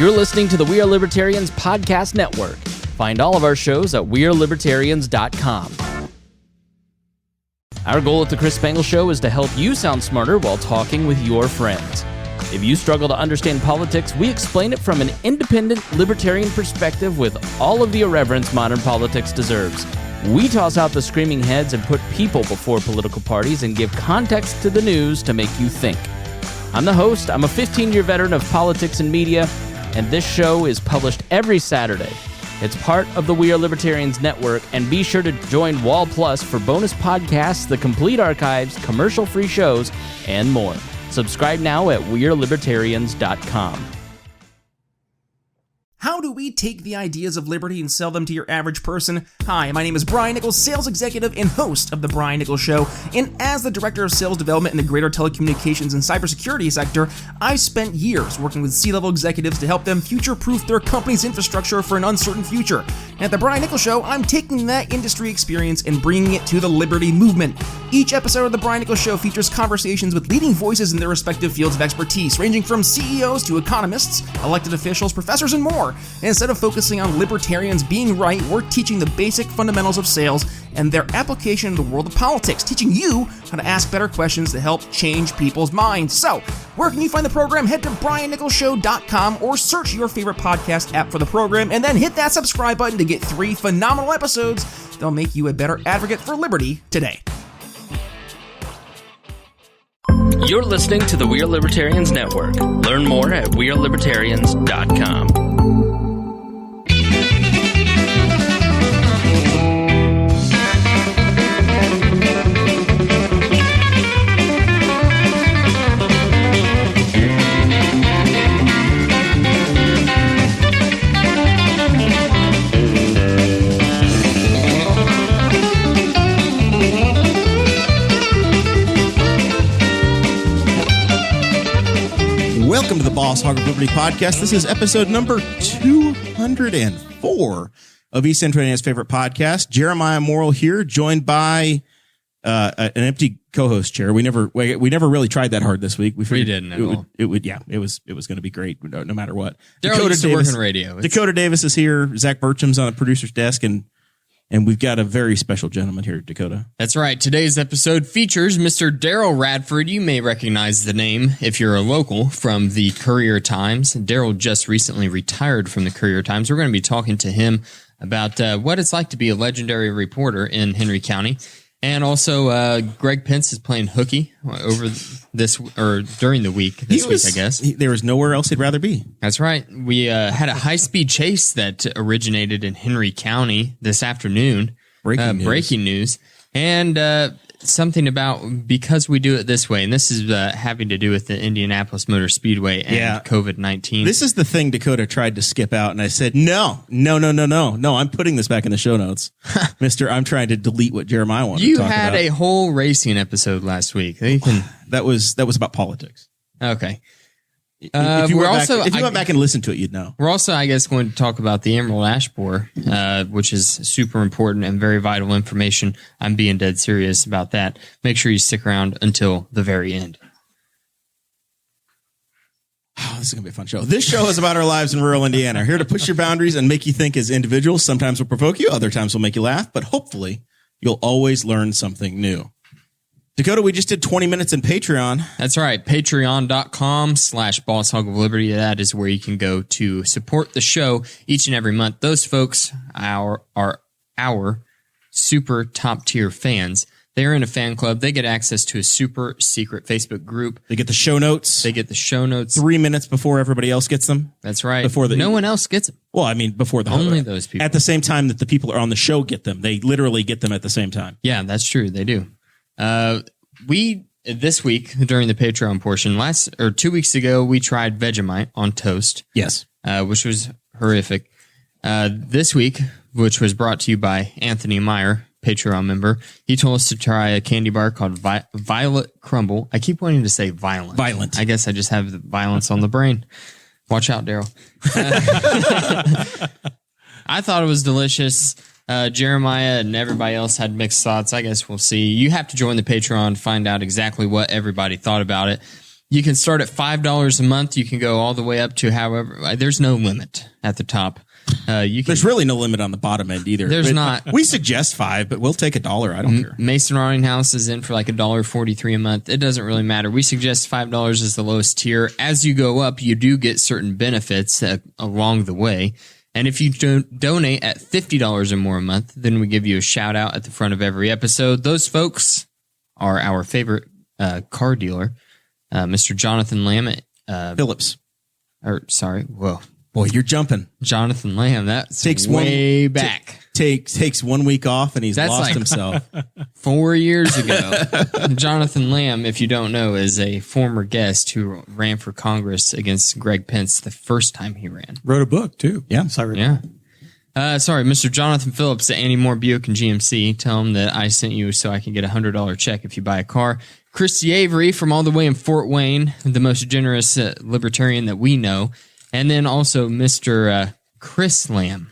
You're listening to the We Are Libertarians podcast network. Find all of our shows at wearelibertarians.com. Our goal at the Chris Spangle Show is to help you sound smarter while talking with your friends. If you struggle to understand politics, we explain it from an independent libertarian perspective with all of the irreverence modern politics deserves. We toss out the screaming heads and put people before political parties and give context to the news to make you think. I'm the host. I'm a 15-year veteran of politics and media, and this show is published every Saturday. It's part of the We Are Libertarians network, and be sure to join BHOL Plus for bonus podcasts, the complete archives, commercial-free shows, and more. Subscribe now at wearelibertarians.com. How do we take the ideas of liberty and sell them to your average person? Hi, my name is Brian Nichols, sales executive and host of The Brian Nichols Show, and as the director of sales development in the greater telecommunications and cybersecurity sector, I've spent years working with C-level executives to help them future-proof their company's infrastructure for an uncertain future. And at The Brian Nichols Show, I'm taking that industry experience and bringing it to the liberty movement. Each episode of The Brian Nichols Show features conversations with leading voices in their respective fields of expertise, ranging from CEOs to economists, elected officials, professors, and more. And instead of focusing on libertarians being right, we're teaching the basic fundamentals of sales and their application in the world of politics, teaching you how to ask better questions to help change people's minds. So, where can you find the program? Head to briannicholsshow.com or search your favorite podcast app for the program, and then hit that subscribe button to get 3 phenomenal episodes that'll make you a better advocate for liberty today. You're listening to the We Are Libertarians network. Learn more at wearelibertarians.com. Welcome to the Boss Hog of Liberty podcast. This is episode number 204 of East Central Indiana's favorite podcast. Jeremiah Morrell here, joined by an empty co-host chair. We never really tried that hard this week. We didn't at all. It was going to be great no matter what. Darrell used to work in radio. Dakota Davis is here. Zach Burcham's on the producer's desk, and we've got a very special gentleman here, Dakota. That's right. Today's episode features Mr. Darrel Radford. You may recognize the name if you're a local from the Courier-Times. Darrell just recently retired from the Courier-Times. We're going to be talking to him about what it's like to be a legendary reporter in Henry County. And also, Greg Pence is playing hooky over during the week this week, I guess. There was nowhere else he'd rather be. That's right. We had a high-speed chase that originated in Henry County this afternoon. Breaking news. And something about because we do it this way, and this is having to do with the Indianapolis Motor Speedway and COVID-19. This is the thing Dakota tried to skip out, and I said, no, I'm putting this back in the show notes. Mister, I'm trying to delete what Jeremiah wanted to talk about. You had a whole racing episode last week. That was about politics. Okay. If you went back and listened to it, you'd know. We're also, I guess, going to talk about the Emerald Ash Borer, which is super important and very vital information. I'm being dead serious about that. Make sure you stick around until the very end. Oh, this is going to be a fun show. This show is about our lives in rural Indiana. Here to push your boundaries and make you think as individuals. Sometimes we'll provoke you, other times we'll make you laugh, but hopefully you'll always learn something new. Dakota, we just did 20 minutes in Patreon. That's right. Patreon.com/Boss Hog of Liberty. That is where you can go to support the show each and every month. Those folks are our super top tier fans. They're in a fan club. They get access to a super secret Facebook group. They get the show notes. 3 minutes before everybody else gets them. That's right. No one else gets them. Well, I mean, before the only those people. At the same time that the people are on the show get them. They literally get them at the same time. Yeah, that's true. They do. We this week during the Patreon portion 2 weeks ago we tried Vegemite on toast. Yes, which was horrific. This week, which was brought to you by Anthony Meyer, Patreon member, he told us to try a candy bar called Violet Crumble. I keep wanting to say violent. Violent. I guess I just have the violence on the brain. Watch out, Darrell. I thought it was delicious. Jeremiah and everybody else had mixed thoughts. I guess we'll see. You have to join the Patreon to find out exactly what everybody thought about it. You can start at $5 a month. You can go all the way up to however. There's no limit at the top. There's really no limit on the bottom end either. There's not. We suggest $5, but we'll take $1. I don't care. Mason Rotting House is in for like $1.43 a month. It doesn't really matter. We suggest $5 is the lowest tier. As you go up, you do get certain benefits along the way. And if you donate at $50 or more a month, then we give you a shout out at the front of every episode. Those folks are our favorite car dealer, Mr. Jonathan Lamb. Phillips. Whoa. Boy, you're jumping. Jonathan Lamb, that's takes way back. Takes 1 week off and that's lost himself. 4 years ago. Jonathan Lamb, if you don't know, is a former guest who ran for Congress against Greg Pence the first time he ran. Wrote a book, too. Yeah. Mr. Jonathan Phillips at Annie Moore Buick and GMC. Tell him that I sent you so I can get a $100 check if you buy a car. Christy Avery from all the way in Fort Wayne, the most generous libertarian that we know. And then also Mr. Chris Lamb.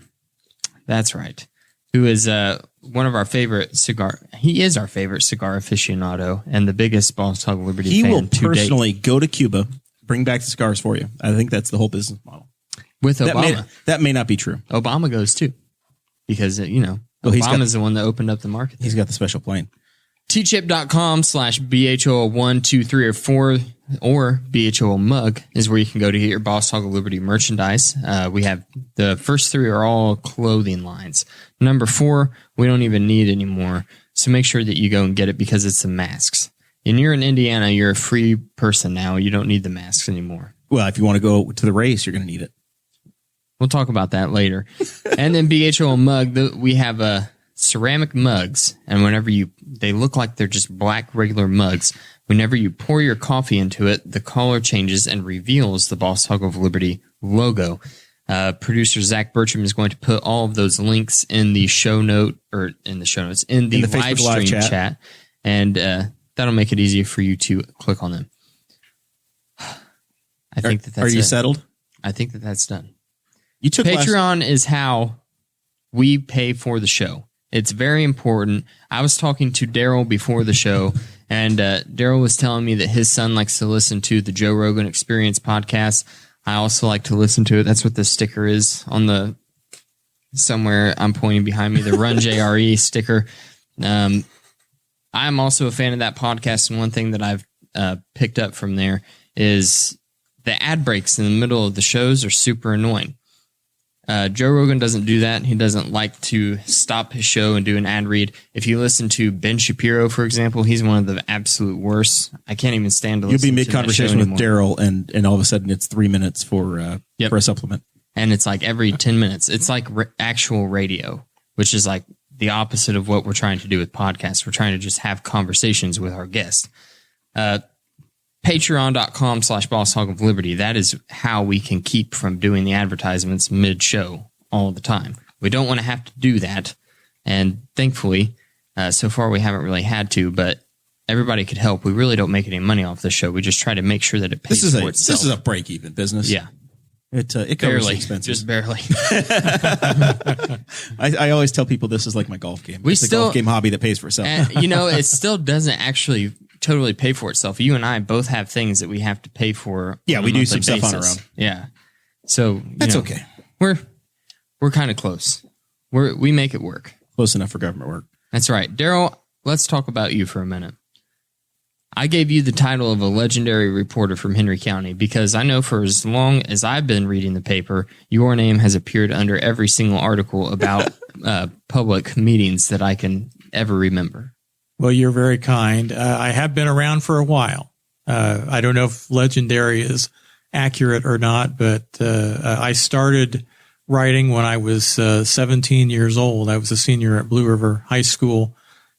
That's right. Who is one of our favorite cigar. He is our favorite cigar aficionado and the biggest Boss Hog Liberty fan to date. He will personally go to Cuba, bring back the cigars for you. I think that's the whole business model. With Obama. That may not be true. Obama goes too. Because, Obama's the one that opened up the market. He's got the special plane. tchip.com/BHOL1, 2, 3, or 4 or BHOL mug is where you can go to get your Boss Hog of Liberty merchandise. We have the first 3 are all clothing lines. Number 4, we don't even need anymore. So make sure that you go and get it because it's the masks. And you're in Indiana, you're a free person now. You don't need the masks anymore. Well, if you want to go to the race, you're going to need it. We'll talk about that later. And then BHOL mug, we have ceramic mugs. And they look like they're just black regular mugs. Whenever you pour your coffee into it, the color changes and reveals the Boss Hog of Liberty logo. Producer Zach Burcham is going to put all of those links in the show note or in the show notes in the live stream chat. And that'll make it easier for you to click on them. I think that's Are you settled? I think that's done. You took Patreon is how we pay for the show. It's very important. I was talking to Darrel before the show, and Darrel was telling me that his son likes to listen to the Joe Rogan Experience podcast. I also like to listen to it. That's what the sticker is on the somewhere I'm pointing behind me, the Run JRE sticker. I'm also a fan of that podcast, and one thing that I've picked up from there is the ad breaks in the middle of the shows are super annoying. Joe Rogan doesn't do that. He doesn't like to stop his show and do an ad read. If you listen to Ben Shapiro, for example, he's one of the absolute worst. I can't even stand to listen to You'll be mid-conversation with Darrel, and all of a sudden it's 3 minutes for a supplement. And it's like every 10 minutes. It's like actual radio, which is like the opposite of what we're trying to do with podcasts. We're trying to just have conversations with our guests. Patreon.com/Boss Hog of Liberty. That is how we can keep from doing the advertisements mid-show all the time. We don't want to have to do that. And thankfully, so far we haven't really had to, but everybody could help. We really don't make any money off this show. We just try to make sure that it pays for itself. This is a break-even business. Yeah. It covers barely, expenses. just barely. I always tell people this is like my golf game. It's a golf game hobby that pays for itself. And, it still doesn't actually totally pay for itself. You and I both have things that we have to pay for. Yeah, we do some stuff on our own. Yeah. So that's okay. We're kind of close. We make it work. Close enough for government work. That's right. Darrel, let's talk about you for a minute. I gave you the title of a legendary reporter from Henry County because I know for as long as I've been reading the paper, your name has appeared under every single article about public meetings that I can ever remember. Well, you're very kind. I have been around for a while. I don't know if legendary is accurate or not, but I started writing when I was 17 years old. I was a senior at Blue River High School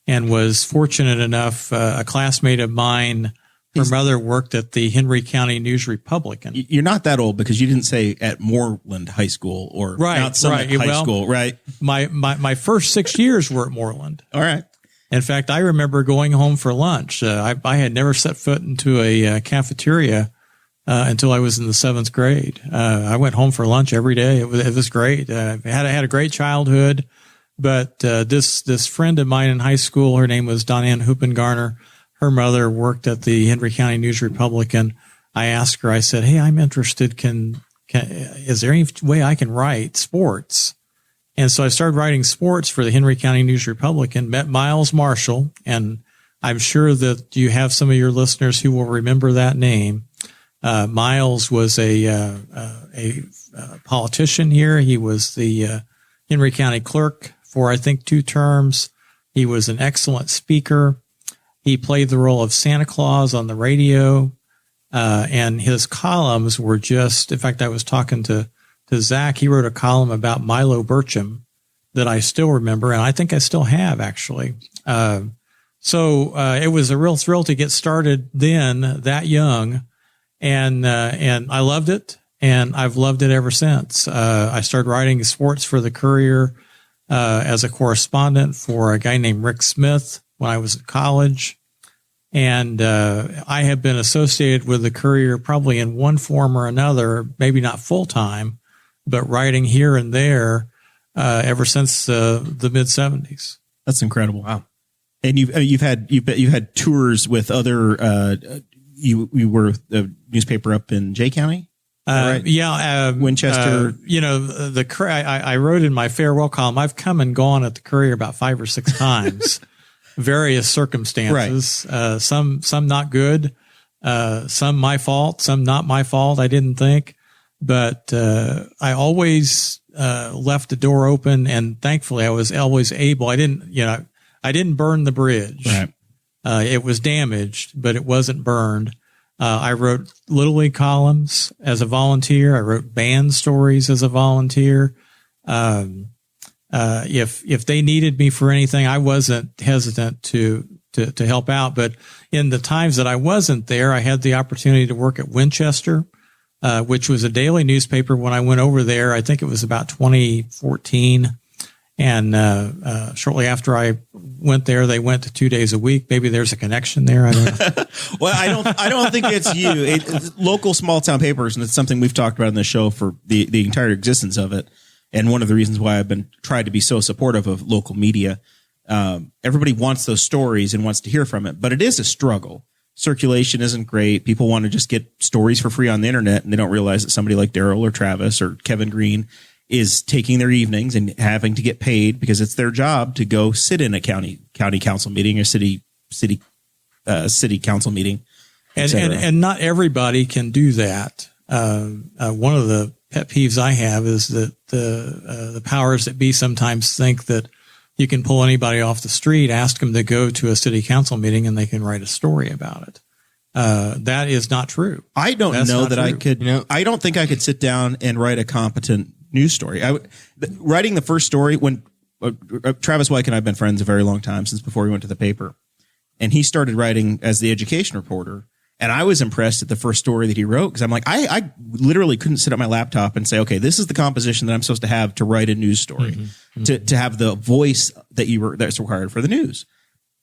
and was fortunate enough, a classmate of mine, her mother worked at the Henry County News Republican. You're not that old because you didn't say at Moreland High School or Mount Summit High School, right? My first 6 years were at Moreland. All right. In fact, I remember going home for lunch. I had never set foot into a cafeteria until I was in the 7th grade. I went home for lunch every day. It was great. I had a great childhood. But this friend of mine in high school, her name was Donann Hoopengarner. Her mother worked at the Henry County News Republican. I asked her, I said, "Hey, I'm interested. Is there any way I can write sports?" And so I started writing sports for the Henry County News Republican, met Miles Marshall, and I'm sure that you have some of your listeners who will remember that name. Miles was a politician here. He was the Henry County clerk for, I think, 2 terms. He was an excellent speaker. He played the role of Santa Claus on the radio, and his columns were just, in fact, I was talking to Zach. He wrote a column about Milo Burcham that I still remember, and I think I still have, actually. So it was a real thrill to get started then, that young, and I loved it, and I've loved it ever since. I started writing sports for the Courier as a correspondent for a guy named Rick Smith when I was at college. And I have been associated with the Courier probably in one form or another, maybe not full time, but writing here and there ever since the mid '70s. That's incredible. Wow. And you've had tours with other. You were the newspaper up in Jay County. Right? Yeah, Winchester. I wrote in my farewell column, I've come and gone at the Courier about 5 or 6 times, various circumstances. Right. Some not good, some my fault, some not my fault. I didn't think, but I always left the door open, and thankfully I was always able. I didn't burn the bridge. Right. It was damaged, but it wasn't burned. I wrote Little League columns as a volunteer. I wrote band stories as a volunteer. If they needed me for anything, I wasn't hesitant to help out. But in the times that I wasn't there, I had the opportunity to work at Winchester, which was a daily newspaper when I went over there. I think it was about 2014. And shortly after I went there, they went to 2 days a week. Maybe there's a connection there. I don't know. Well, I don't think it's you. It's local small town papers, and it's something we've talked about in the show for the entire existence of it. And one of the reasons why I've been tried to be so supportive of local media. Everybody wants those stories and wants to hear from it, but it is a struggle. Circulation isn't great. People want to just get stories for free on the internet, and they don't realize that somebody like Darrel or Travis or Kevin Green is taking their evenings and having to get paid because it's their job to go sit in a county council meeting or city council meeting. And not everybody can do that. One of the pet peeves I have is that the powers that be sometimes think that you can pull anybody off the street, ask them to go to a city council meeting, and they can write a story about it. That is not true. I don't know that I could. I don't think I could sit down and write a competent news story. Writing the first story when Travis Wyke and I have been friends a very long time, since before we went to the paper, and he started writing as the education reporter. And I was impressed at the first story that he wrote because I'm like, I literally couldn't sit at my laptop and say, okay, this is the composition that I'm supposed to have to write a news story, to have the voice that's required for the news.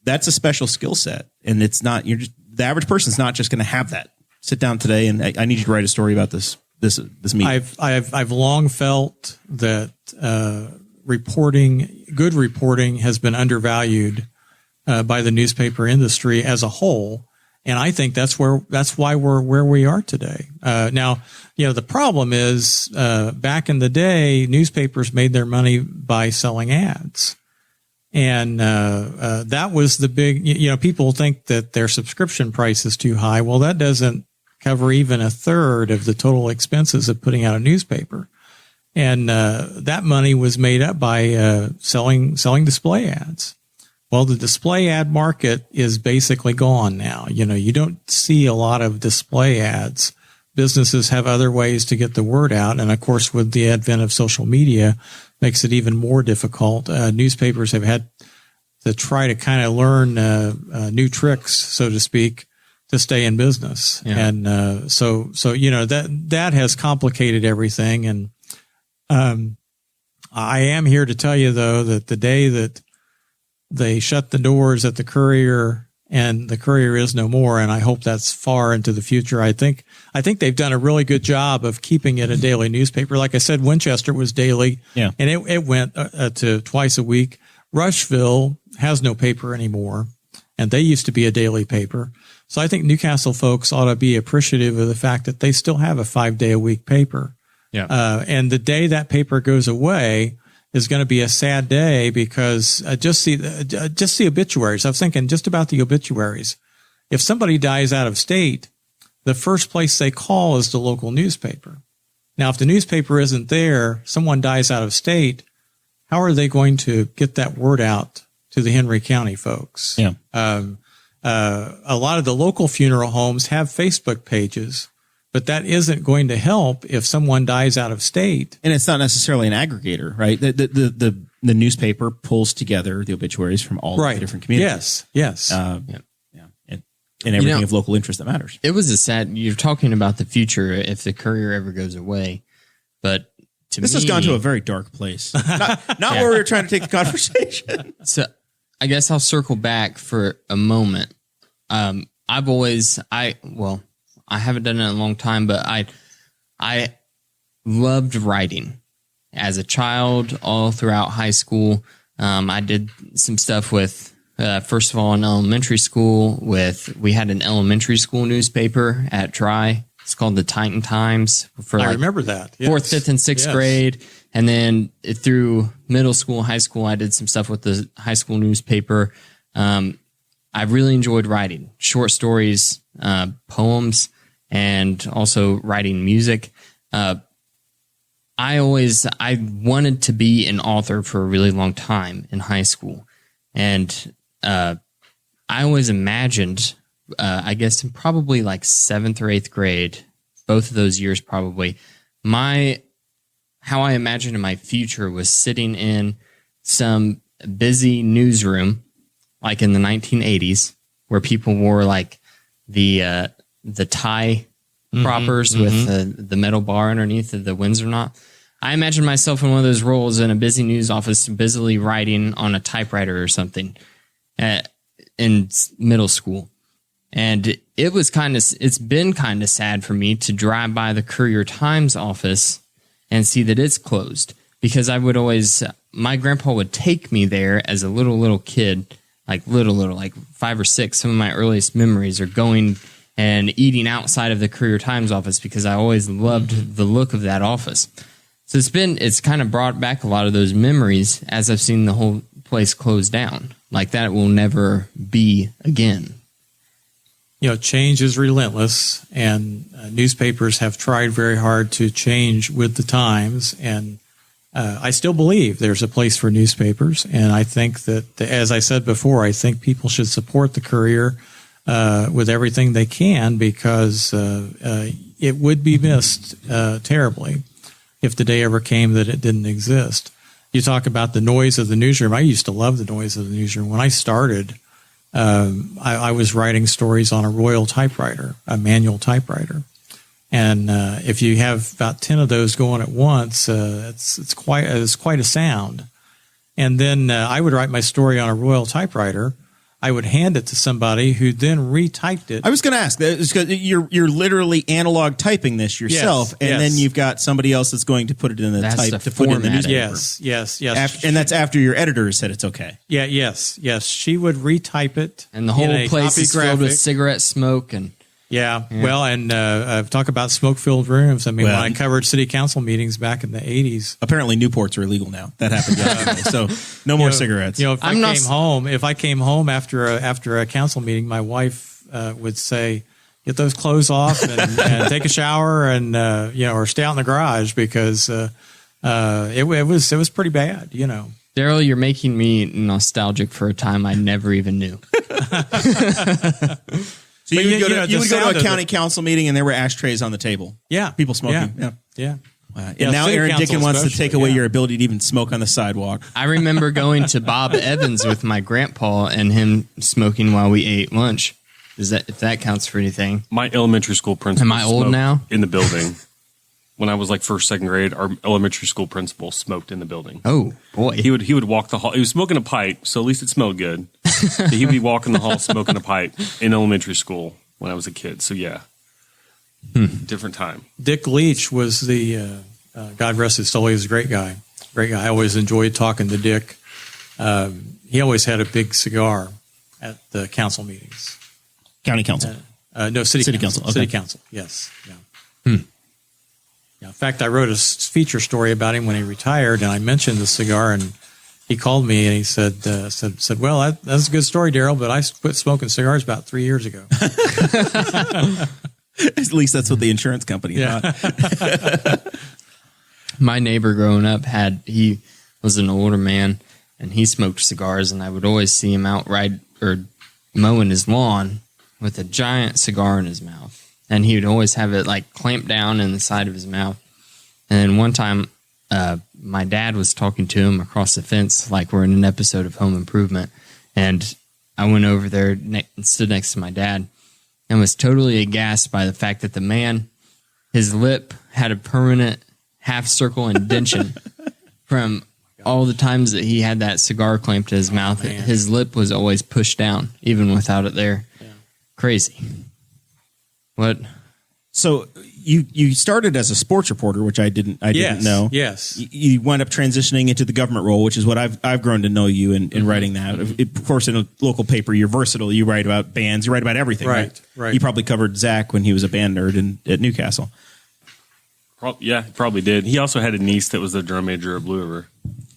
That's a special skill set, and it's not. The average person's not just going to have that. Sit down today, and I need you to write a story about this meeting. I've long felt that good reporting has been undervalued by the newspaper industry as a whole. And I think that's why we're where we are today. Now, the problem is, back in the day, newspapers made their money by selling ads. And, that was the big, people think that their subscription price is too high. Well, that doesn't cover even a third of the total expenses of putting out a newspaper. And, that money was made up by, selling display ads. Well, the display ad market is basically gone now. You don't see a lot of display ads. Businesses have other ways to get the word out. And of course, with the advent of social media, makes it even more difficult. Newspapers have had to try to kind of learn new tricks, so to speak, to stay in business. Yeah. And so that has complicated everything. And I am here to tell you, though, that the day that they shut the doors at the Courier and the Courier is no more, and I hope that's far into the future. I think they've done a really good job of keeping it a daily newspaper. Like I said, Winchester was daily, and it went to twice a week. Rushville has no paper anymore, and they used to be a daily paper. So I think Newcastle folks ought to be appreciative of the fact that they still have a 5-day-a-week paper. Yeah. And the day that paper goes away is going to be a sad day because just the obituaries. I was thinking just about the obituaries. If somebody dies out of state, the first place they call is the local newspaper. Now, if the newspaper isn't there, someone dies out of state, how are they going to get that word out to the Henry County folks? Yeah. A lot of the local funeral homes have Facebook pages, but that isn't going to help if someone dies out of state. And it's not necessarily an aggregator, right? The newspaper pulls together the obituaries from all the different communities. Yes. And everything of local interest that matters. It was a sad. You're talking about the future if the Courier ever goes away, but This has gone to a very dark place. Not where we were trying to take the conversation. So I guess I'll circle back for a moment. I haven't done it in a long time, but I loved writing as a child all throughout high school. I did some stuff with, first of all, in elementary school we had an elementary school newspaper at Tri. It's called the Titan Times. I remember that. Yes. 4th, 5th, and 6th grade. And then through middle school, high school, I did some stuff with the high school newspaper. I really enjoyed writing short stories, poems, and also writing music. I wanted to be an author for a really long time in high school. And I always imagined, I guess in probably like 7th or 8th grade, both of those years probably, how I imagined my future was sitting in some busy newsroom, like in the 1980s, where people wore like the tie proppers with the metal bar underneath the Windsor knot. I imagined myself in one of those roles in a busy news office, busily writing on a typewriter or something in middle school. And it's been kind of sad for me to drive by the Courier-Times office and see that it's closed, because I would always, my grandpa would take me there as a little kid, like 5 or 6. Some of my earliest memories are going and eating outside of the Courier-Times office because I always loved the look of that office. So it's kind of brought back a lot of those memories as I've seen the whole place close down. Like that will never be again. Change is relentless, and newspapers have tried very hard to change with the times. And I still believe there's a place for newspapers. And I think that, as I said before, I think people should support the Courier with everything they can, because it would be missed terribly if the day ever came that it didn't exist. You talk about the noise of the newsroom. I used to love the noise of the newsroom. When I started, I was writing stories on a Royal typewriter, a manual typewriter. And if you have about 10 of those going at once, it's quite a sound. And then I would write my story on a Royal typewriter. I would hand it to somebody who then retyped it. I was going to ask, you're literally analog typing this yourself, and then you've got somebody else that's going to put it in the type to put it in the newspaper. Yes. And that's after your editor said it's okay. Yes. She would retype it, and the whole place is filled with cigarette smoke and. Yeah. Well, and talk about smoke-filled rooms. I mean, when I covered city council meetings back in the 80s. Apparently, Newports are illegal now. That happened yesterday. So no more cigarettes. If I came home after a council meeting, my wife would say, "Get those clothes off and take a shower, and or stay out in the garage," because it was pretty bad. Darrell, you're making me nostalgic for a time I never even knew. So you would go to a county council meeting and there were ashtrays on the table. Yeah. People smoking. Yeah. And now Aaron Dickin wants to take away your ability to even smoke on the sidewalk. I remember going to Bob Evans with my grandpa and him smoking while we ate lunch. If that counts for anything. My elementary school principal. Am I old now? In the building. When I was like first, second grade, our elementary school principal smoked in the building. Oh boy! He would walk the hall. He was smoking a pipe, so at least it smelled good. But he would be walking the hall smoking a pipe in elementary school when I was a kid. So yeah, different time. Dick Leach was the God rest his soul. He was a great guy. I always enjoyed talking to Dick. He always had a big cigar at the council meetings. County council. No, city council. Okay. City council. Yes. Yeah. Yeah. In fact, I wrote a feature story about him when he retired, and I mentioned the cigar, and he called me and he said, "Well, that's a good story, Darrell, but I quit smoking cigars about 3 years ago." At least that's what the insurance company thought. My neighbor growing up he was an older man, and he smoked cigars, and I would always see him out mowing his lawn with a giant cigar in his mouth. And he would always have it like clamped down in the side of his mouth. And then one time, my dad was talking to him across the fence, like we're in an episode of Home Improvement. And I went over there and stood next to my dad and was totally aghast by the fact that the man, his lip had a permanent half circle indentation from all the times that he had that cigar clamped to his mouth. Man. His lip was always pushed down, even without it there. Yeah. Crazy. What? So you started as a sports reporter, which I didn't know. Yes. You wound up transitioning into the government role, which is what I've grown to know you in writing that. Of course, in a local paper, you're versatile. You write about bands. You write about everything. Right. You probably covered Zach when he was a band nerd at Newcastle. Yeah, probably did. He also had a niece that was the drum major at Blue River.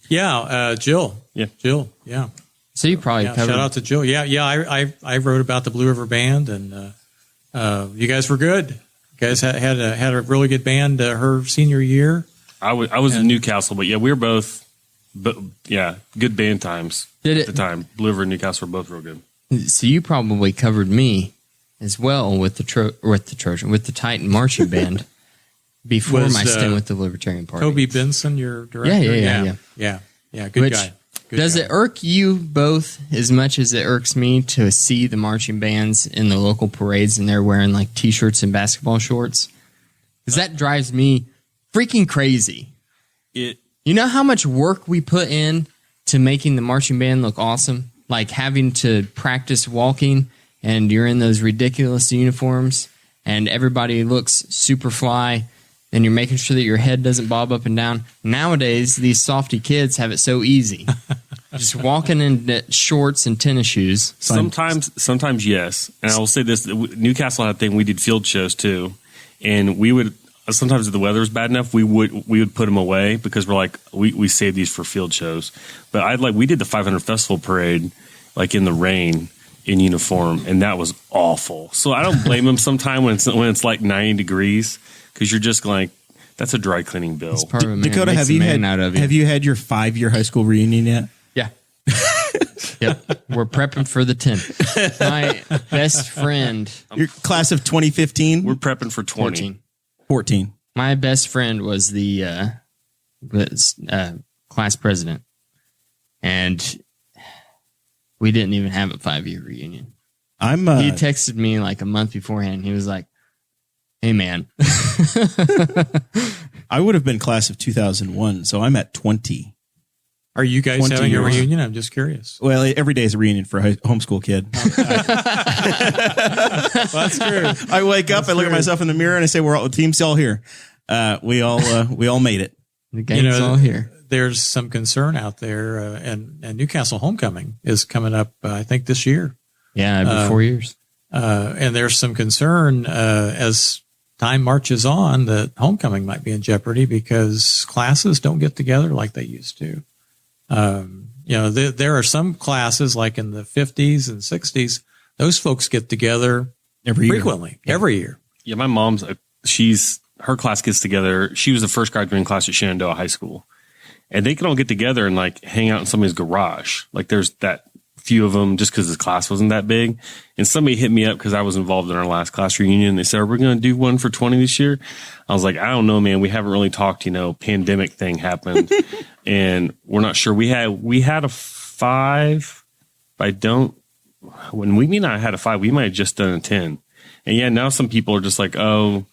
Yeah, Jill. Yeah. Jill, yeah. So you probably covered... Shout out to Jill. Yeah, I wrote about the Blue River Band, and you guys were good. You guys had a really good band her senior year. I was in Newcastle, but yeah, we were both, good band times at the time. Blue River and Newcastle were both real good. So you probably covered me as well with the Titan Marching Band before my stint with the Libertarian Party. Toby Benson, your director? Yeah. Good guy. Does it irk you both as much as it irks me to see the marching bands in the local parades and they're wearing like T-shirts and basketball shorts? Because that drives me freaking crazy. You know how much work we put in to making the marching band look awesome? Like having to practice walking and you're in those ridiculous uniforms and everybody looks super fly and you're making sure that your head doesn't bob up and down. Nowadays, these softy kids have it so easy. Just walking in shorts and tennis shoes. Sometimes yes. And I will say this, Newcastle had a thing, we did field shows too. And we would, sometimes if the weather was bad enough, we would put them away because we're like, we saved these for field shows. But we did the 500 Festival Parade like in the rain in uniform, and that was awful. So I don't blame them sometime when it's like 90 degrees. Because you're just like, that's a dry cleaning bill. Dakota, have you had your 5-year high school reunion yet? Yeah. Yep. We're prepping for the 10th. My best friend. Your class of 2015? We're prepping for 14. My best friend was the class president. And we didn't even have a 5-year reunion. He texted me like a month beforehand. He was like, "Hey, man." I would have been class of 2001, so I'm at 20. Are you guys having a reunion? I'm just curious. Well, every day is a reunion for a homeschool kid. Well, that's true. I wake up, I look at myself in the mirror, and I say, "We're all the team's all here. We all made it. The gang's all here." There's some concern out there, and Newcastle Homecoming is coming up, I think, this year. Yeah, every 4 years. And there's some concern as time marches on that homecoming might be in jeopardy because classes don't get together like they used to. There are some classes like in the 50s and 60s, those folks get together frequently, every year. Yeah, my mom's, her class gets together. She was the first graduating class at Shenandoah High School. And they can all get together and like hang out in somebody's garage. Like there's that few of them just because the class wasn't that big. And somebody hit me up because I was involved in our last class reunion. They said, "Are we going to do one for 20 this year?" I was like, "I don't know, man. We haven't really talked, pandemic thing happened and we're not sure." We had a 5. When we mean I had a 5, we might have just done a 10. And yeah, now some people are just like, "Oh,"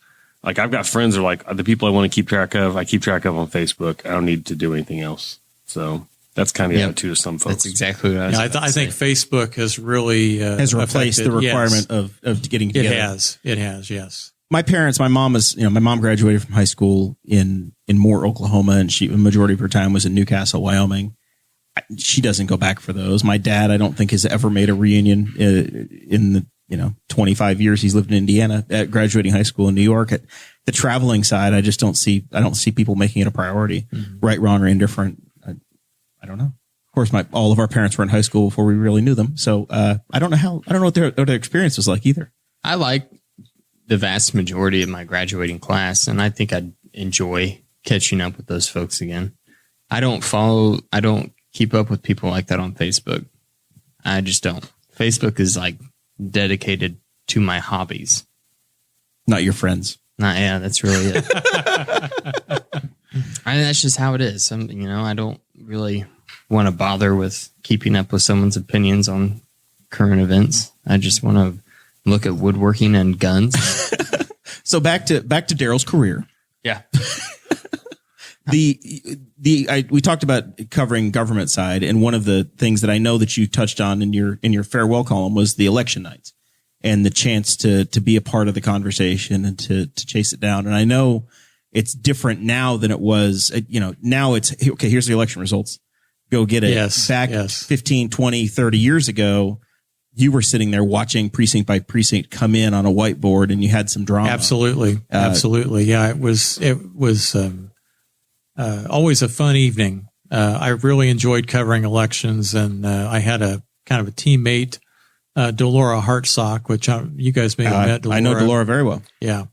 like I've got friends who are like, "The people I want to keep track of, I keep track of on Facebook. I don't need to do anything else." So that's kind of the attitude of some folks. That's exactly what I was I think Facebook has really has replaced the requirement of getting together. It has, yes. My mom graduated from high school in Moore, Oklahoma, and the majority of her time was in Newcastle, Wyoming. She doesn't go back for those. My dad, I don't think, has ever made a reunion in 25 years he's lived in Indiana, at graduating high school in New York. At the traveling side, I don't see people making it a priority, right, wrong, or indifferent. I don't know. Of course, all of our parents were in high school before we really knew them. So I don't know what their experience was like either. I like the vast majority of my graduating class, and I think I'd enjoy catching up with those folks again. I don't keep up with people like that on Facebook. I just don't. Facebook is like dedicated to my hobbies. Not your friends. Yeah, that's really it. That's just how it is. I don't really want to bother with keeping up with someone's opinions on current events. I just want to look at woodworking and guns. So back to Darrel's career. Yeah. We talked about covering government side, and one of the things that I know that you touched on in your farewell column was the election nights and the chance to be a part of the conversation and to chase it down. And I know it's different now than it was, now it's, okay, here's the election results. Go get it. Yes, Back yes. 15, 20, 30 years ago, you were sitting there watching precinct by precinct come in on a whiteboard, and you had some drama. Absolutely. Absolutely. Yeah, it was always a fun evening. I really enjoyed covering elections, and I had a kind of a teammate, Delora Hartsock, which you guys may have met. Delora. I know Delora very well. Yeah.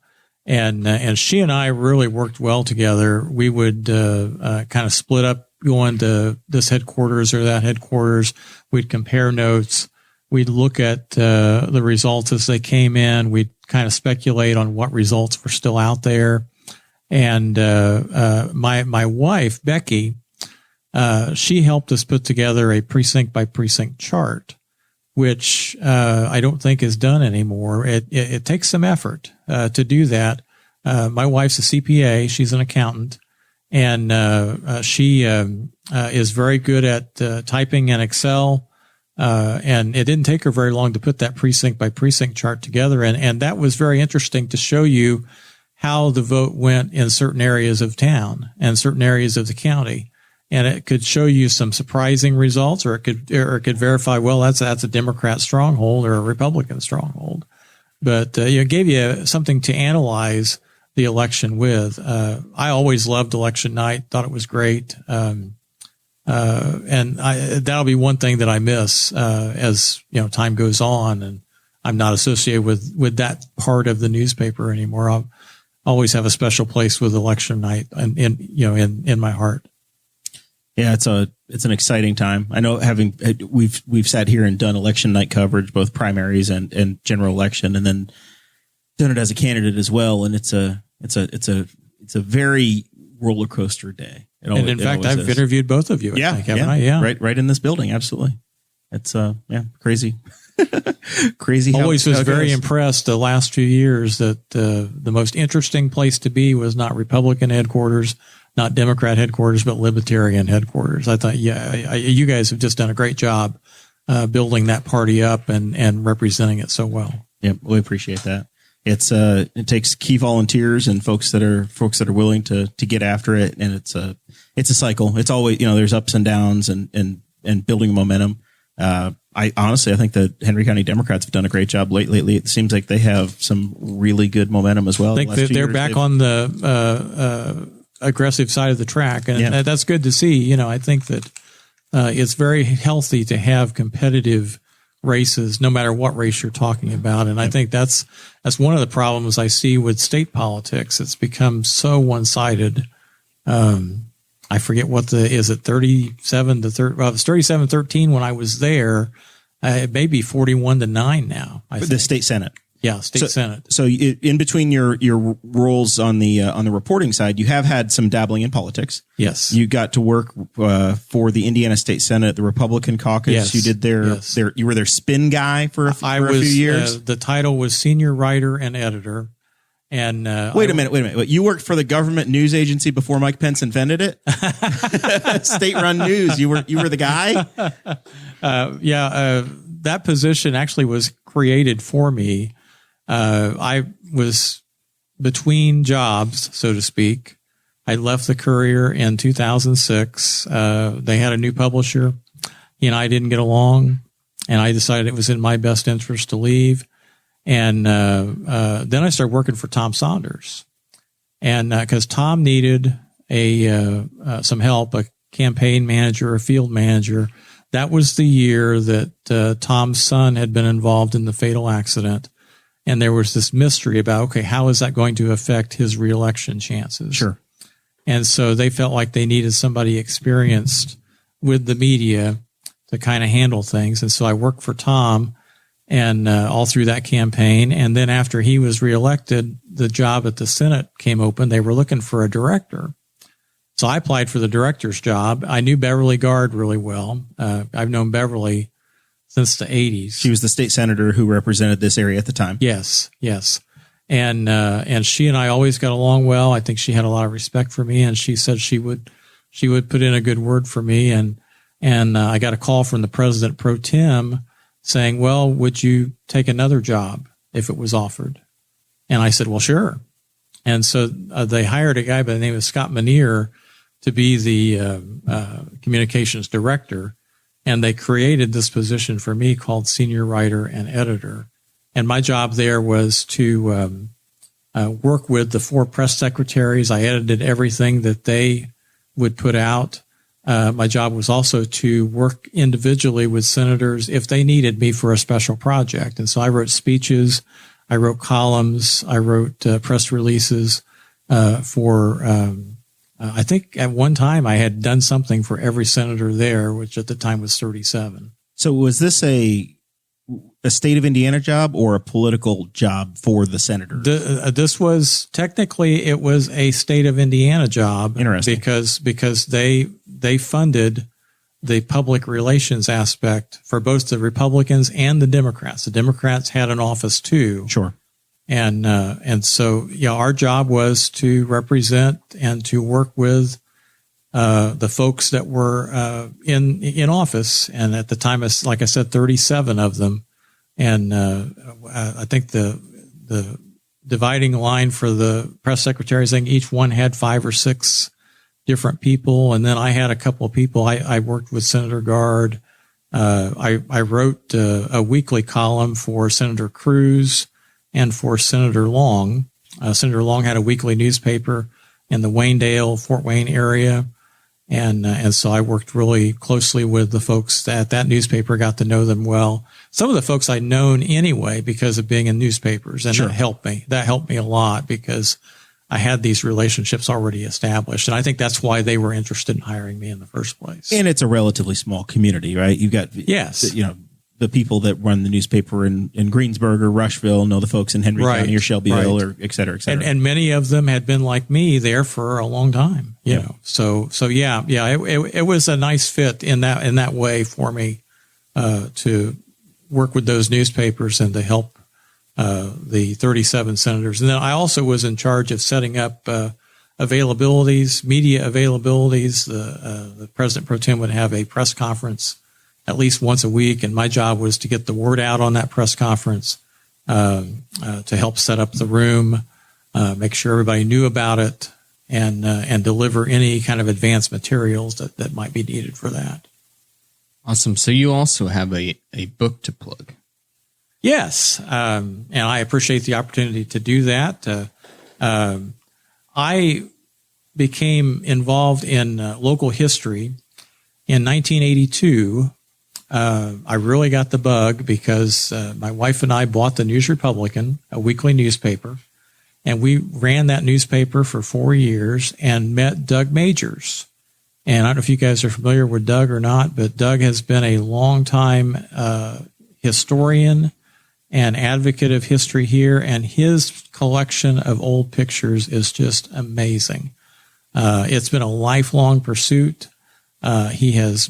And she and I really worked well together. We would kind of split up, going to this headquarters or that headquarters. We'd compare notes. We'd look at the results as they came in. We'd kind of speculate on what results were still out there. And my wife, Becky, she helped us put together a precinct by precinct chart, which I don't think is done anymore. It takes some effort to do that. My wife's a CPA. She's an accountant. And she is very good at typing in Excel. And it didn't take her very long to put that precinct by precinct chart together. And that was very interesting to show you how the vote went in certain areas of town and certain areas of the county. And it could show you some surprising results, or it could verify, well, that's a Democrat stronghold or a Republican stronghold. But it gave you something to analyze the election with. I always loved election night, thought it was great. And that'll be one thing that I miss as time goes on, and I'm not associated with that part of the newspaper anymore. I'll always have a special place with election night in my heart. Yeah, it's an exciting time. I know we've sat here and done election night coverage, both primaries and general election, and then done it as a candidate as well. And it's a very roller coaster day. And in fact, I've interviewed both of you. I think, haven't I? Yeah. Right in this building. Absolutely. It's crazy. Crazy. Always was very impressed the last few years that the most interesting place to be was not Republican headquarters, not Democrat headquarters, but Libertarian headquarters. I thought, you guys have just done a great job building that party up and representing it so well. Yeah, we appreciate that. It takes key volunteers and folks that are willing to get after it, and it's a cycle. It's always there's ups and downs and building momentum. I think the Henry County Democrats have done a great job lately. It seems like they have some really good momentum as well. I think that they're back on the aggressive side of the track, and that's good to see. I think that it's very healthy to have competitive races, no matter what race you're talking about. And I think that's one of the problems I see with state politics. It's become so one-sided. I forget what is it 37 to 30? Well, it was 37-13 when I was there. It may be 41-9 now. The state senate. Yeah, state senate. So in between your roles on the reporting side, you have had some dabbling in politics. Yes. You got to work for the Indiana State Senate, the Republican caucus. Yes. You did you were their spin guy for a few years. The title was senior writer and editor. And wait a minute. You worked for the government news agency before Mike Pence invented it? State-run news. You were the guy? That position actually was created for me. I was between jobs, so to speak. I left the Courier in 2006. They had a new publisher. He and I didn't get along, and I decided it was in my best interest to leave. And then I started working for Tom Saunders. And because Tom needed some help, a campaign manager, a field manager. That was the year that Tom's son had been involved in the fatal accident. And there was this mystery about, okay, how is that going to affect his reelection chances? Sure. And so they felt like they needed somebody experienced with the media to kind of handle things. And so I worked for Tom and all through that campaign. And then after he was reelected, the job at the Senate came open. They were looking for a director. So I applied for the director's job. I knew Beverly Gard really well. I've known Beverly since the 80s. She was the state senator who represented this area at the time. Yes. And she and I always got along well. I think she had a lot of respect for me, and she said she would put in a good word for me. And I got a call from the president pro tem saying, well, would you take another job if it was offered? And I said, well, sure. And so they hired a guy by the name of Scott Manier to be the communications director. And they created this position for me called senior writer and editor. And my job there was to work with the 4 press secretaries. I edited everything that they would put out. My job was also to work individually with senators if they needed me for a special project. And so I wrote speeches, I wrote columns, I wrote press releases I think at one time I had done something for every senator there, which at the time was 37. So was this a state of Indiana job or a political job for the senators? This was technically, it was a state of Indiana job. Interesting. Because they funded the public relations aspect for both the Republicans and the Democrats. The Democrats had an office too. Sure. And so, our job was to represent and to work with the folks that were in office. And at the time, like I said, 37 of them. And I think the dividing line for the press secretaries, I think each one had 5 or 6 different people. And then I had a couple of people. I worked with Senator Gard. I wrote a weekly column for Senator Cruz and for Senator Long. Senator Long had a weekly newspaper in the Waynedale, Fort Wayne area. And so I worked really closely with the folks at that newspaper, got to know them well. Some of the folks I'd known anyway because of being in newspapers, and Sure. that helped me. That helped me a lot because I had these relationships already established. And I think that's why they were interested in hiring me in the first place. And it's a relatively small community, right? You've got, Yes. the people that run the newspaper in Greensburg or Rushville know the folks in Henry Right. County or Shelbyville Right. or et cetera, et cetera. And many of them had been like me there for a long time, you know. So it was a nice fit in that way for me to work with those newspapers and to help the 37 senators. And then I also was in charge of setting up availabilities, media availabilities. The president pro tem would have a press conference at least once a week, and my job was to get the word out on that press conference, to help set up the room, make sure everybody knew about it, and deliver any kind of advanced materials that might be needed for that. Awesome. So you also have a book to plug. Yes, and I appreciate the opportunity to do that. I became involved in local history in 1982. I really got the bug because my wife and I bought the News Republican, a weekly newspaper, and we ran that newspaper for 4 years and met Doug Majors. And I don't know if you guys are familiar with Doug or not, but Doug has been a longtime historian and advocate of history here, and his collection of old pictures is just amazing. It's been a lifelong pursuit. He has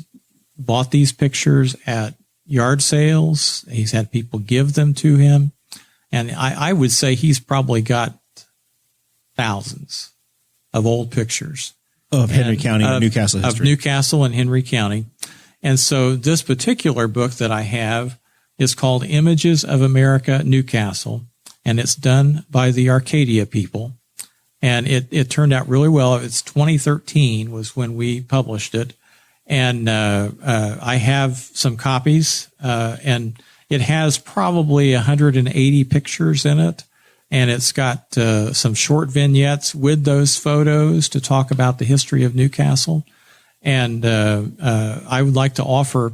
bought these pictures at yard sales. He's had people give them to him. And I would say he's probably got thousands of old pictures. Of Henry County and Newcastle history. Of Newcastle and Henry County. And so this particular book that I have is called Images of America, Newcastle. And it's done by the Arcadia people. And it turned out really well. It's 2013 was when we published it. And I have some copies, and It has probably 180 pictures in it, and it's got some short vignettes with those photos to talk about the history of Newcastle. And I would like to offer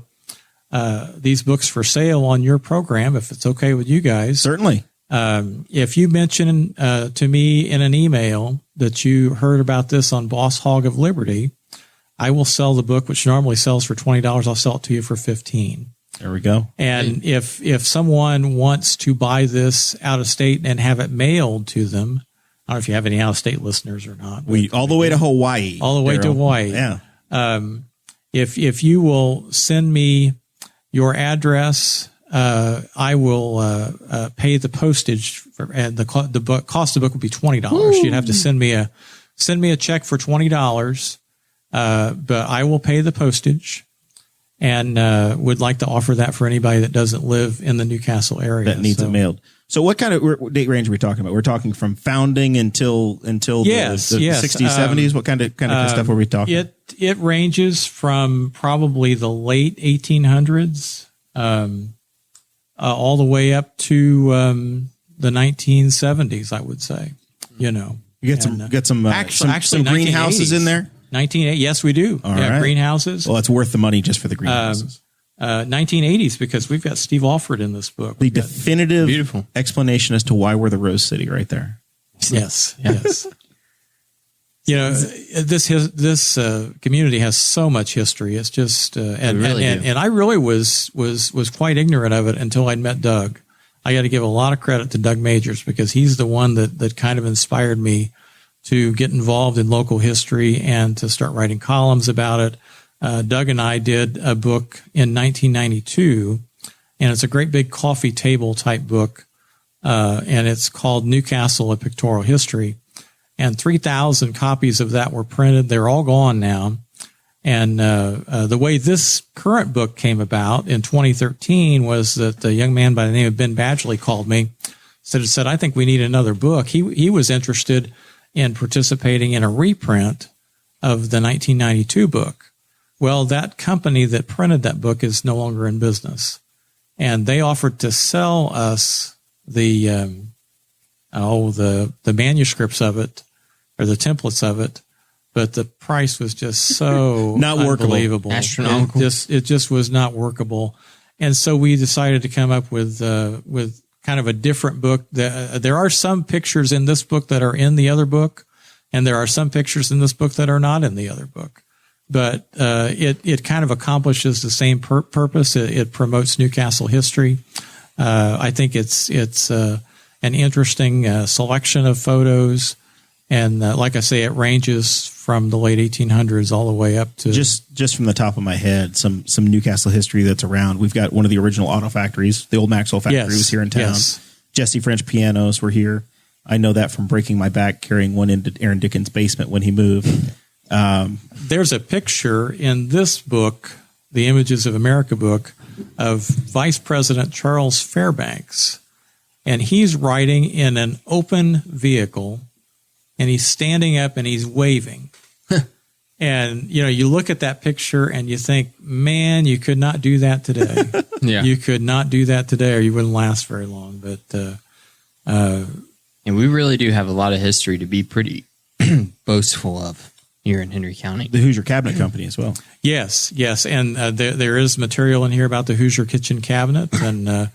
these books for sale on your program, if it's okay with you guys. Certainly. If you mention to me in an email that you heard about this on Boss Hog of Liberty, I will sell the book, which normally sells for $20. I'll sell it to you for $15. There we go. And if someone wants to buy this out of state and have it mailed to them, I don't know if you have any out of state listeners or not. All the way to Hawaii. All the way to Hawaii. Yeah. If you will send me your address, I will pay the postage and the book cost of the book would be $20. You'd have to send me a check for $20, but I will pay the postage, and would like to offer that for anybody that doesn't live in the Newcastle area That needs it mailed. So what kind of date range are we talking about? We're talking from founding until the 60s, 70s. What kind of stuff are we talking? It ranges from probably the late 1800s all the way up to the 1970s, I would say. You get some actually greenhouses in there. 1980, yes, we do. All right. Greenhouses. Well, it's worth the money just for the greenhouses. 1980s, because we've got Steve Alford in this book. The definitive beautiful explanation as to why we're the Rose City right there. Yes. This community has so much history. It's just and I really was quite ignorant of it until I'd met Doug. I got to give a lot of credit to Doug Majors, because he's the one that kind of inspired me to get involved in local history and to start writing columns about it. Doug and I did a book in 1992, and it's a great big coffee table type book, and it's called Newcastle: A Pictorial History. And 3,000 copies of that were printed. They're all gone now. And the way this current book came about in 2013 was that a young man by the name of Ben Badgley called me, said, I think we need another book. He was interested in participating in a reprint of the 1992 book. Well, that company that printed that book is no longer in business. And they offered to sell us the manuscripts of it, or the templates of it, but the price was just so not workable, unbelievable. Astronomical. It just was not workable, and so we decided to come up with kind of a different book. There are some pictures in this book that are in the other book, and there are some pictures in this book that are not in the other book. But it kind of accomplishes the same purpose. It promotes Newcastle history. I think it's an interesting selection of photos. And like I say, it ranges from the late 1800s all the way up to just from the top of my head, some Newcastle history that's around. We've got one of the original auto factories, the old Maxwell factory was here in town. Yes. Jesse French pianos were here. I know that from breaking my back carrying one into Aaron Dickens' basement when he moved. There's a picture in this book, the Images of America book, of Vice President Charles Fairbanks, and he's riding in an open vehicle. And he's standing up and he's waving. And, you look at that picture and you think, man, you could not do that today. Yeah. You could not do that today, or you wouldn't last very long. But and we really do have a lot of history to be pretty boastful of here in Henry County. The Hoosier Cabinet Company as well. yes. And there is material in here about the Hoosier Kitchen Cabinet. And,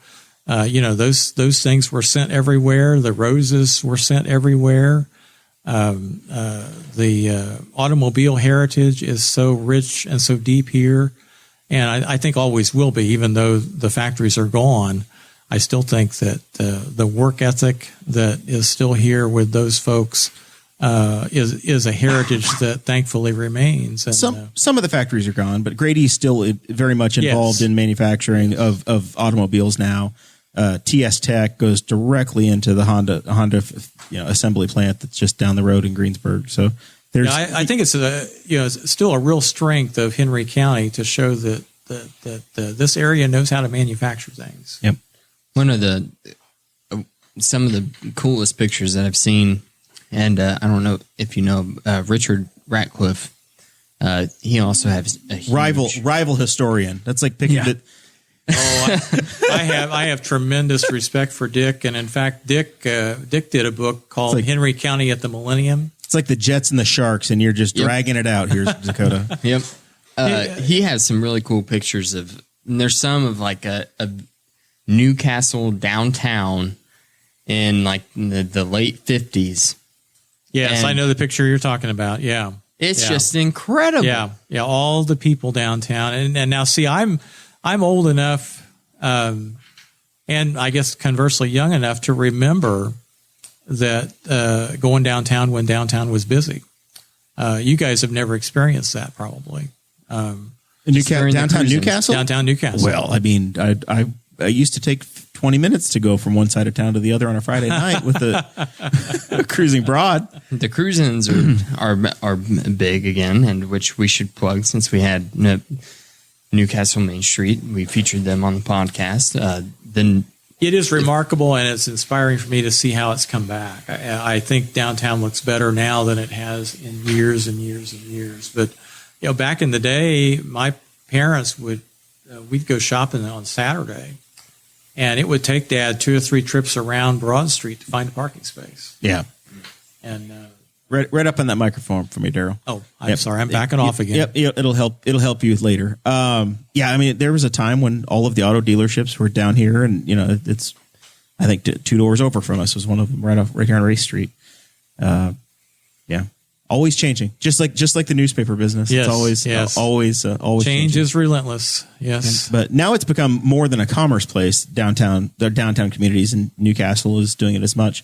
those things were sent everywhere. The roses were sent everywhere. The automobile heritage is so rich and so deep here, and I think always will be, even though the factories are gone. I still think that the work ethic that is still here with those folks is a heritage that thankfully remains. And, some of the factories are gone, but Grady's still very much involved in manufacturing of automobiles now. TS Tech goes directly into the Honda assembly plant that's just down the road in Greensburg. So there's, I think it's it's still a real strength of Henry County to show that this area knows how to manufacture things. Yep. One of some of the coolest pictures that I've seen, and I don't know if you know Richard Ratcliffe. He also has a huge rival historian. That's like picking I have tremendous respect for Dick, and in fact, Dick did a book called Henry County at the Millennium. It's like the Jets and the Sharks, and you're just dragging it out here, Dakota. Yep. He has some really cool pictures of, and there's some of like a Newcastle downtown in like the late 50s. Yes, And I know the picture you're talking about. Yeah. It's just incredible. Yeah. Yeah. All the people downtown. And now see, I'm old enough, and I guess conversely young enough to remember that going downtown when downtown was busy. You guys have never experienced that probably. Downtown Newcastle? Downtown Newcastle. Well, I mean, I used to take 20 minutes to go from one side of town to the other on a Friday night with the cruising broad. The cruise-ins are big again, and which we should plug since we had Newcastle Main Street. We featured them on the podcast. Then it is remarkable, and it's inspiring for me to see how it's come back. I think downtown looks better now than it has in years and years and years. But back in the day, my parents we'd go shopping on Saturday, and it would take Dad 2 or 3 trips around Broad Street to find a parking space. Yeah, and right up on that microphone for me, Darrell. Oh, I'm sorry, I'm backing off again. Yep, it'll help you later. I mean, there was a time when all of the auto dealerships were down here, and it's I think 2 doors over from us was one of them right here on Race Street. Always changing, just like the newspaper business. Yes, it's always change changing. is relentless. Yes, but now it's become more than a commerce place. Downtown, their downtown communities, and Newcastle is doing it as much.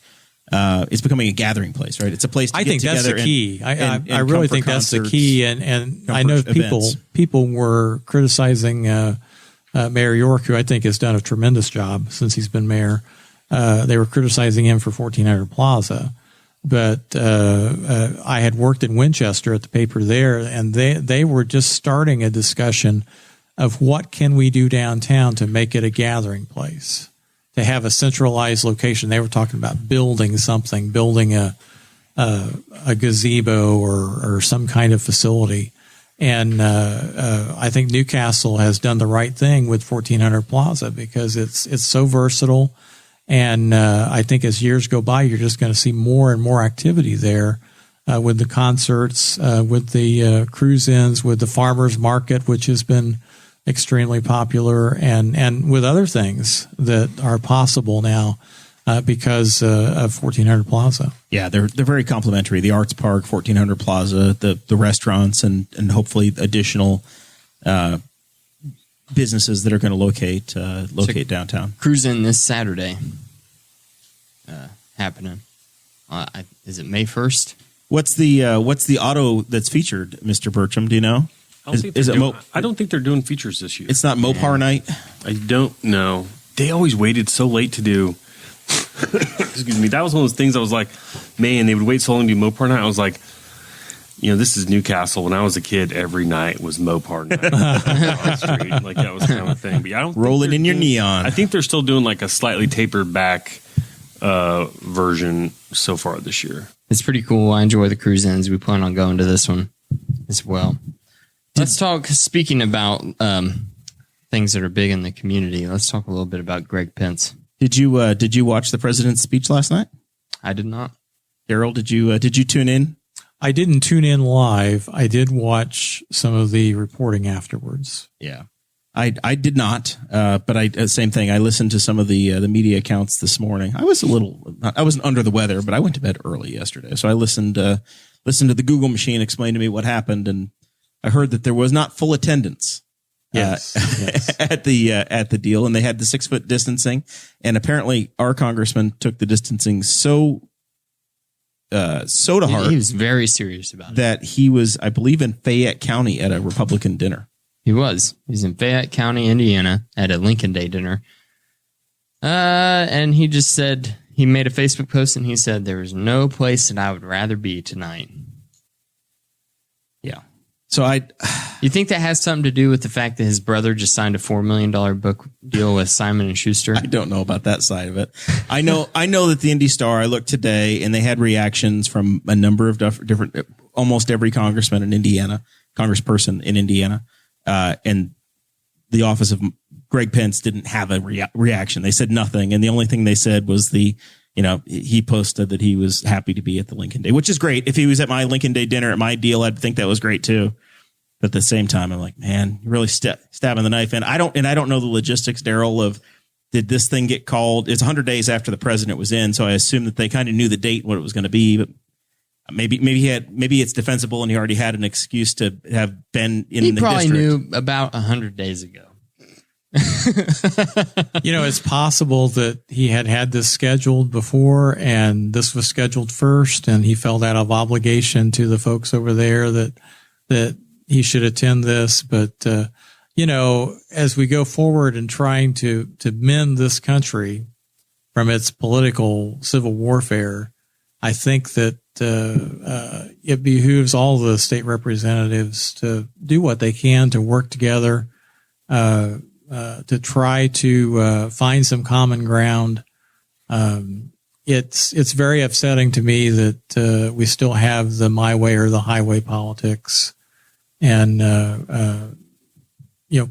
It's becoming a gathering place, right? It's a place to I get think that's together the key. and I really come for think that's the concerts, key. And I know events. people were criticizing Mayor York, who I think has done a tremendous job since he's been mayor. They were criticizing him for 1400 Plaza. But I had worked in Winchester at the paper there, and they were just starting a discussion of what can we do downtown to make it a gathering place, to have a centralized location. They were talking about building something, building a gazebo or some kind of facility. And I think Newcastle has done the right thing with 1400 Plaza because it's so versatile. And I think as years go by, you're just going to see more and more activity there with the concerts, with the cruise-ins, with the farmers market, which has been extremely popular, and with other things that are possible now because of 1400 Plaza. Yeah, they're very complimentary. The Arts Park, 1400 Plaza, the restaurants, and hopefully additional businesses that are going to locate downtown. Cruising this Saturday happening. Is it May 1st? What's the auto that's featured, Mr. Burcham? Do you know? I don't think they're doing features this year. It's not Mopar night? I don't know. They always waited so late to do. Excuse me. That was one of those things I was like, man, they would wait so long to do Mopar night. I was like, this is Newcastle. When I was a kid, every night was Mopar night. On street. Like that was kind of a thing. But I don't rolling in your neon. I think they're still doing like a slightly tapered back version so far this year. It's pretty cool. I enjoy the cruise-ins. We plan on going to this one as well. Let's talk, speaking about things that are big in the community, let's talk a little bit about Greg Pence. Did you watch the president's speech last night? I did not. Darrell, did you tune in? I didn't tune in live. I did watch some of the reporting afterwards. Yeah. I did not, but same thing. I listened to some of the media accounts this morning. I wasn't under the weather, but I went to bed early yesterday. So I listened to the Google machine explain to me what happened, and I heard that there was not full attendance. Yes. At the deal, and they had the 6 foot distancing, and apparently our congressman took the distancing so to heart. He was very serious about it. That he was, I believe, in Fayette County at a Republican dinner. He was. He's in Fayette County, Indiana, at a Lincoln Day dinner. And he just said, he made a Facebook post and he said, there is no place that I would rather be tonight. Yeah. So you think that has something to do with the fact that his brother just signed a $4 million book deal with Simon & Schuster? I don't know about that side of it. I know that the Indy Star, I looked today and they had reactions from a number of different, almost every congressman in Indiana, congressperson in Indiana. And the office of Greg Pence didn't have a reaction. They said nothing. And the only thing they said was he posted that he was happy to be at the Lincoln Day, which is great. If he was at my Lincoln Day dinner at my deal, I'd think that was great too. But at the same time, I'm like, man, you're really stabbing the knife in. I don't know the logistics, Darrell, of did this thing get called? It's 100 days after the president was in. So I assume that they kind of knew the date, what it was going to be, but maybe it's defensible and he already had an excuse to have been in the district. He probably knew about 100 days ago. It's possible that he had this scheduled before and this was scheduled first and he felt out of obligation to the folks over there that he should attend this. But, as we go forward in trying to mend this country from its political civil warfare, I think that it behooves all the state representatives to do what they can to work together, to try to find some common ground. It's very upsetting to me that we still have the my way or the highway politics, and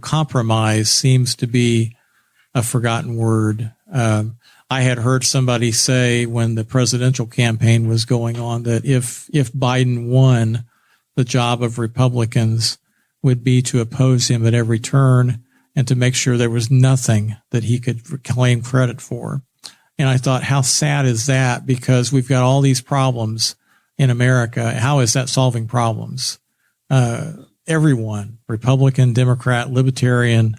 compromise seems to be a forgotten word. I had heard somebody say when the presidential campaign was going on that if Biden won, the job of Republicans would be to oppose him at every turn and to make sure there was nothing that he could claim credit for. And I thought, how sad is that? Because we've got all these problems in America. How is that solving problems? Everyone, Republican, Democrat, Libertarian,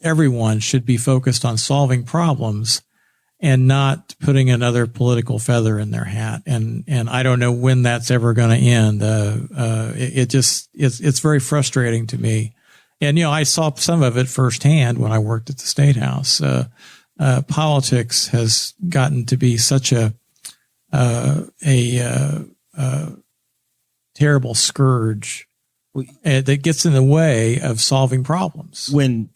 everyone should be focused on solving problems and not putting another political feather in their hat. And I don't know when that's ever going to end. It's very frustrating to me. And, I saw some of it firsthand when I worked at the State House. Politics has gotten to be such a terrible scourge that gets in the way of solving problems. When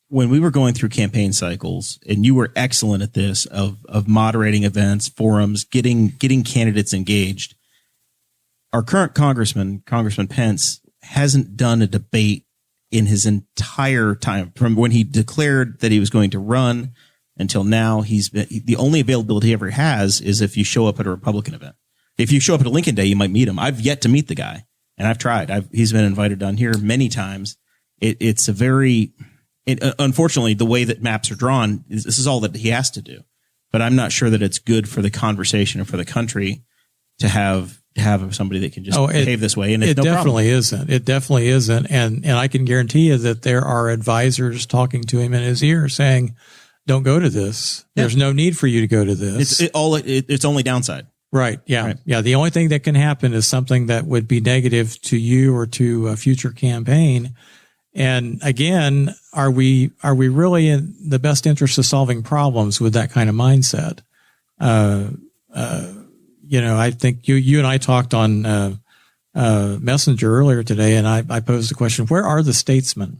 we were going through campaign cycles, and you were excellent at this, of moderating events, forums, getting candidates engaged, our current Congressman Pence, hasn't done a debate in his entire time from when he declared that he was going to run until now. The only availability he ever has is if you show up at a Republican event. If you show up at a Lincoln Day, you might meet him. I've yet to meet the guy, and I've tried. He's been invited down here many times. Unfortunately, the way that maps are drawn, this is all that he has to do. But I'm not sure that it's good for the conversation or for the country to have somebody that can just behave this way. And it's definitely isn't. It definitely isn't. And I can guarantee you that there are advisors talking to him in his ear saying, "Don't go to this. Yeah. There's no need for you to go to this." It's only downside. Right. Yeah. Right. Yeah. The only thing that can happen is something that would be negative to you or to a future campaign. And again, are we really in the best interest of solving problems with that kind of mindset? I think you and I talked on Messenger earlier today, and I posed the question: where are the statesmen?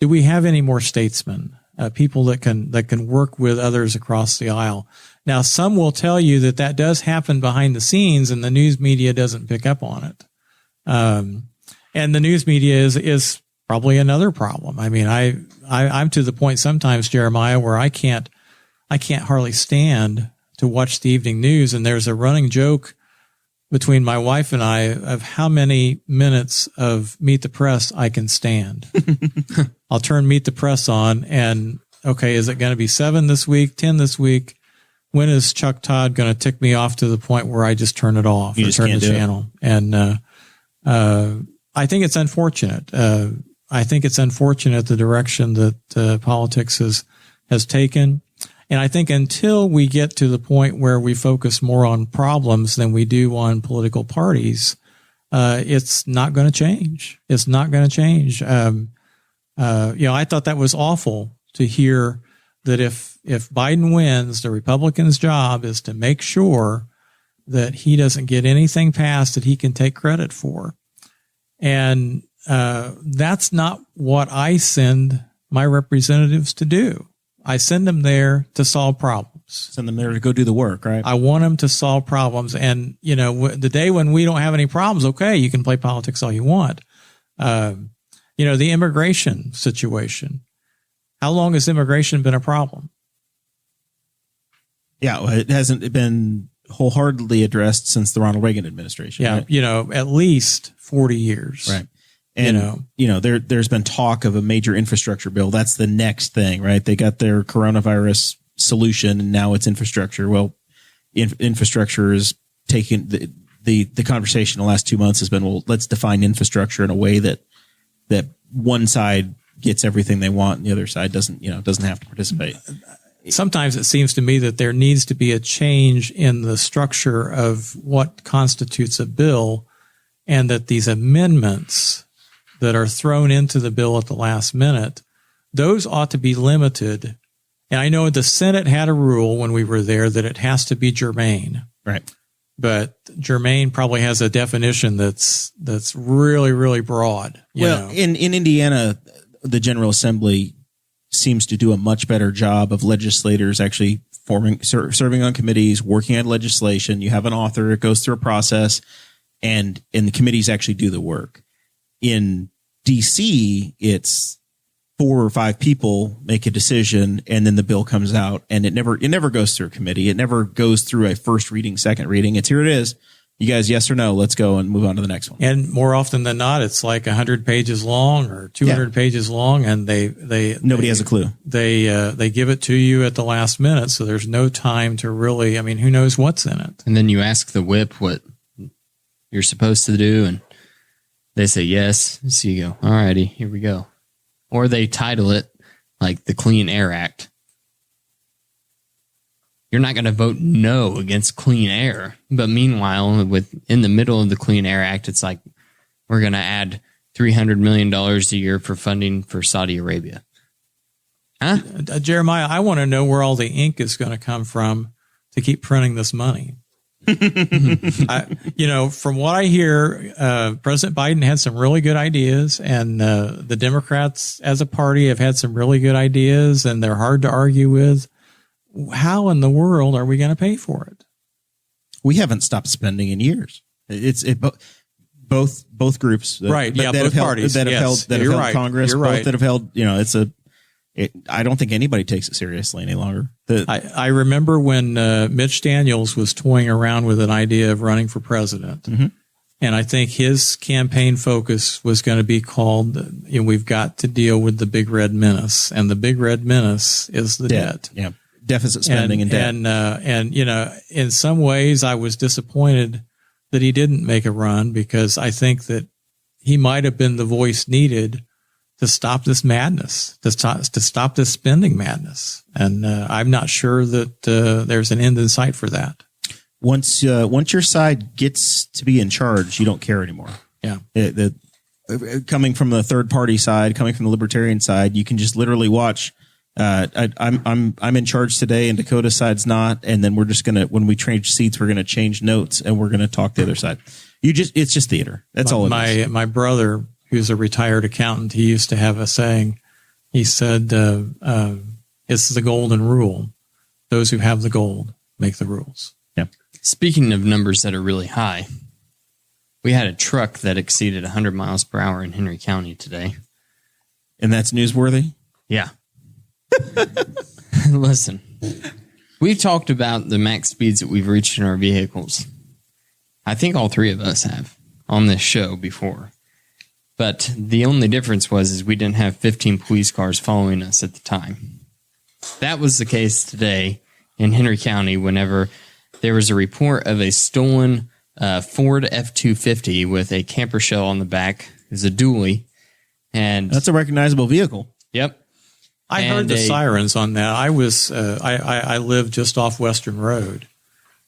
Do we have any more statesmen? People that can work with others across the aisle. Now, some will tell you that does happen behind the scenes, and the news media doesn't pick up on it. And the news media is probably another problem. I mean, I'm to the point sometimes, Jeremiah, where I can't hardly stand to watch the evening news. And there's a running joke between my wife and I of how many minutes of Meet the Press I can stand. I'll turn Meet the Press on and, okay, is it going to be 7 this week, 10 this week? When is Chuck Todd going to tick me off to the point where I just turn it off or turn the channel? And I think it's unfortunate. I think it's unfortunate the direction that politics has taken. And I think until we get to the point where we focus more on problems than we do on political parties, it's not going to change. It's not going to change. I thought that was awful to hear that if Biden wins, the Republicans' job is to make sure that he doesn't get anything passed that he can take credit for. And that's not what I send my representatives to do. I send them there to solve problems. Send them there to go do the work, right? I want them to solve problems. And, the day when we don't have any problems, okay, you can play politics all you want. The immigration situation. How long has immigration been a problem? Yeah, well, it hasn't been wholeheartedly addressed since the Ronald Reagan administration. Yeah, right? At least 40 years. Right. And, there's been talk of a major infrastructure bill. That's the next thing, right? They got their coronavirus solution and now it's infrastructure. Well, infrastructure is taking the conversation the last 2 months has been, well, let's define infrastructure in a way that one side gets everything they want and the other side doesn't have to participate. Sometimes it seems to me that there needs to be a change in the structure of what constitutes a bill, and that these amendments that are thrown into the bill at the last minute, those ought to be limited. And I know the Senate had a rule when we were there that it has to be germane. Right. But germane probably has a definition that's really, really broad. In Indiana, the General Assembly seems to do a much better job of legislators actually serving on committees, working on legislation. You have an author, it goes through a process, and the committees actually do the work. In DC, it's 4 or 5 people make a decision, and then the bill comes out, and it never goes through a committee. It never goes through a first reading, second reading. It's here it is. You guys, yes or no? Let's go and move on to the next one. And more often than not, it's like 100 pages long or 200 pages long, and nobody has a clue. They give it to you at the last minute, so there's no time to really. I mean, who knows what's in it? And then you ask the whip what you're supposed to do, and they say yes. So you go, all righty, here we go. Or they title it like the Clean Air Act. You're not going to vote no against clean air. But meanwhile, in the middle of the Clean Air Act, it's like, we're going to add $300 million a year for funding for Saudi Arabia. Huh? Jeremiah, I want to know where all the ink is going to come from to keep printing this money. From what I hear, President Biden had some really good ideas, and the Democrats as a party have had some really good ideas, and they're hard to argue with. How in the world are we going to pay for it? We haven't stopped spending in years. Both groups, right? Both parties that have held Congress, both that have held. I don't think anybody takes it seriously any longer. I remember when Mitch Daniels was toying around with an idea of running for president. Mm-hmm. And I think his campaign focus was going to be called, we've got to deal with the big red menace. And the big red menace is the debt. Yeah. Deficit spending and debt. And in some ways I was disappointed that he didn't make a run, because I think that he might have been the voice needed to stop this madness, to stop this spending madness. And I'm not sure that there's an end in sight for that. Once your side gets to be in charge, you don't care anymore. Yeah. Coming from the third party side, coming from the libertarian side, you can just literally watch. I'm in charge today, and Dakota's side's not, and then we're just when we change seats, we're gonna change notes, and we're gonna talk the other side. It's just theater. That's all it is. My brother, who's a retired accountant, he used to have a saying. He said, "It's the golden rule. Those who have the gold make the rules." Yeah. Speaking of numbers that are really high, we had a truck that exceeded 100 miles per hour in Henry County today. And that's newsworthy? Yeah. Listen, we've talked about the max speeds that we've reached in our vehicles. I think all three of us have on this show before. But the only difference is we didn't have 15 police cars following us at the time. That was the case today in Henry County whenever there was a report of a stolen Ford F-250 with a camper shell on the back. It was a dually. And that's a recognizable vehicle. Yep. I heard the sirens on that. I live just off Western Road,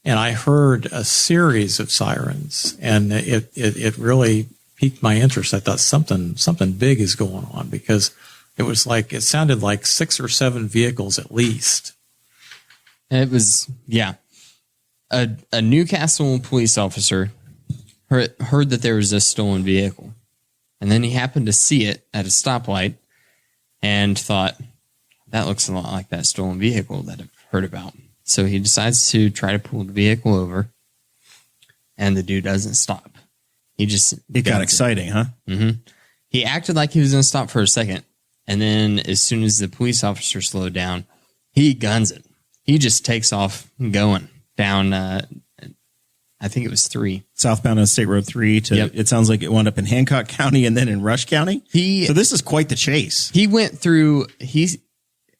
and I heard a series of sirens, and it really piqued my interest. I thought something big is going on, because it sounded like 6 or 7 vehicles at least. It was, yeah. A Newcastle police officer heard that there was a stolen vehicle, and then he happened to see it at a stoplight and thought, that looks a lot like that stolen vehicle that I've heard about. So he decides to try to pull the vehicle over, and the dude doesn't stop. He just... It got exciting, huh? Mm-hmm. He acted like he was going to stop for a second. And then as soon as the police officer slowed down, he guns it. He just takes off going down, I think it was 3. Southbound on State Road 3 to, Yep. it sounds like it wound up in Hancock County and then in Rush County. So this is quite the chase. He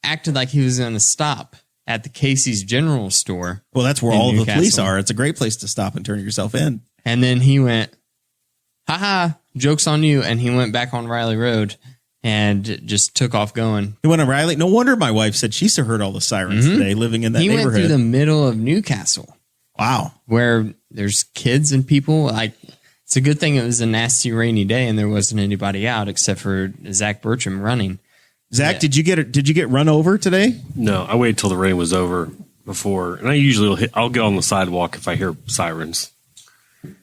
acted like he was going to stop at the Casey's General Store. Well, that's where in all the Newcastle. police are. It's a great place to stop and turn yourself in. And then he went, haha, joke's on you. And he went back on Riley Road and just took off going. He went to Riley. No wonder my wife said she heard all the sirens today living in that He neighborhood. went through the middle of Newcastle. Wow. Where there's kids and people. Like, it's a good thing it was a nasty rainy day and there wasn't anybody out except for Zach Burcham running. Zach, did you get run over today? No, I waited till the rain was over before, and I usually I'll get on the sidewalk if I hear sirens.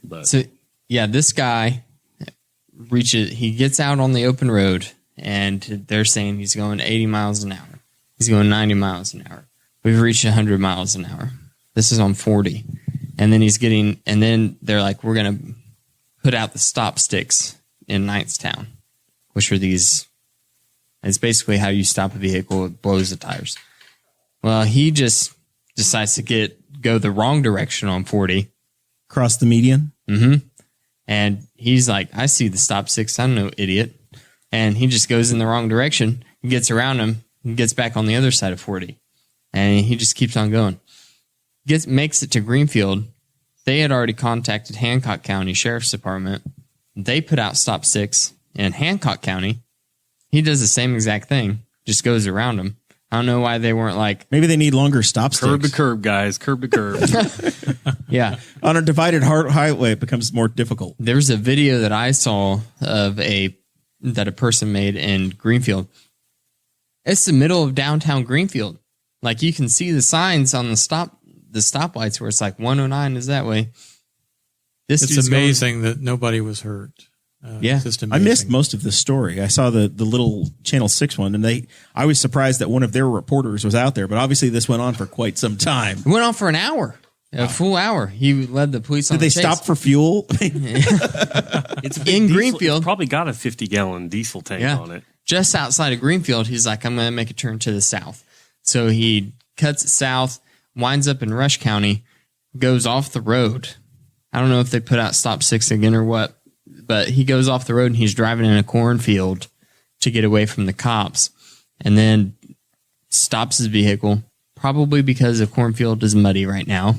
But So yeah, this guy he gets out on the open road and they're saying he's going 80 miles an hour. He's going 90 miles an hour. We've reached 100 miles an hour. This is on 40. And then they're like, we're going to put out the stop sticks in Knightstown, which are these, it's basically how you stop a vehicle. It blows the tires. Well, he just decides to go the wrong direction on 40. Cross the median? And he's like, I see the stop sticks. I'm no idiot. And he just goes in the wrong direction, gets around him, and gets back on the other side of 40. And he just keeps on going. Makes it to Greenfield. They had already contacted Hancock County Sheriff's Department. They put out stop sticks in Hancock County. He does the same exact thing, just goes around them. I don't know why they weren't like... Maybe they need longer stop sticks. curb to curb, guys. Curb to curb. Yeah. On a divided highway, it becomes more difficult. There's a video that I saw of that a person made in Greenfield. It's the middle of downtown Greenfield. Like, you can see the signs on the stoplights where it's like 109 is that way. It's amazing that nobody was hurt. Yeah. It's just I amazing. missed most of this story. I saw the little Channel 6 one, and I was surprised that one of their reporters was out there, but obviously this went on for quite some time. It went on for an hour. A full hour. He led the police on Did they the chase. stop for fuel? It's a big In diesel. Greenfield. It's probably got a 50-gallon diesel tank on it. Just outside of Greenfield, he's like, I'm going to make a turn to the south. So he cuts it south, winds up in Rush County, goes off the road. I don't know if they put out stop sticks again or what, but he goes off the road and he's driving in a cornfield to get away from the cops, and then stops his vehicle, probably because the cornfield is muddy right now,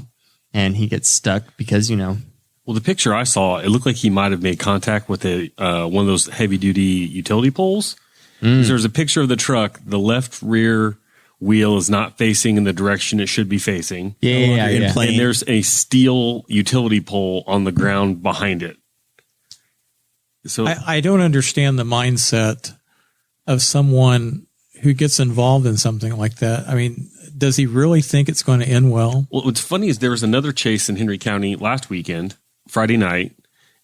and he gets stuck because, Well, the picture I saw, it looked like he might have made contact with one of those heavy-duty utility poles. There's a picture of the truck. The left rear wheel is not facing in the direction it should be facing. Yeah. And there's a steel utility pole on the ground behind it. So I don't understand the mindset of someone who gets involved in something like that. I mean, does he really think it's going to end well? Well, what's funny is there was another chase in Henry County last weekend, Friday night,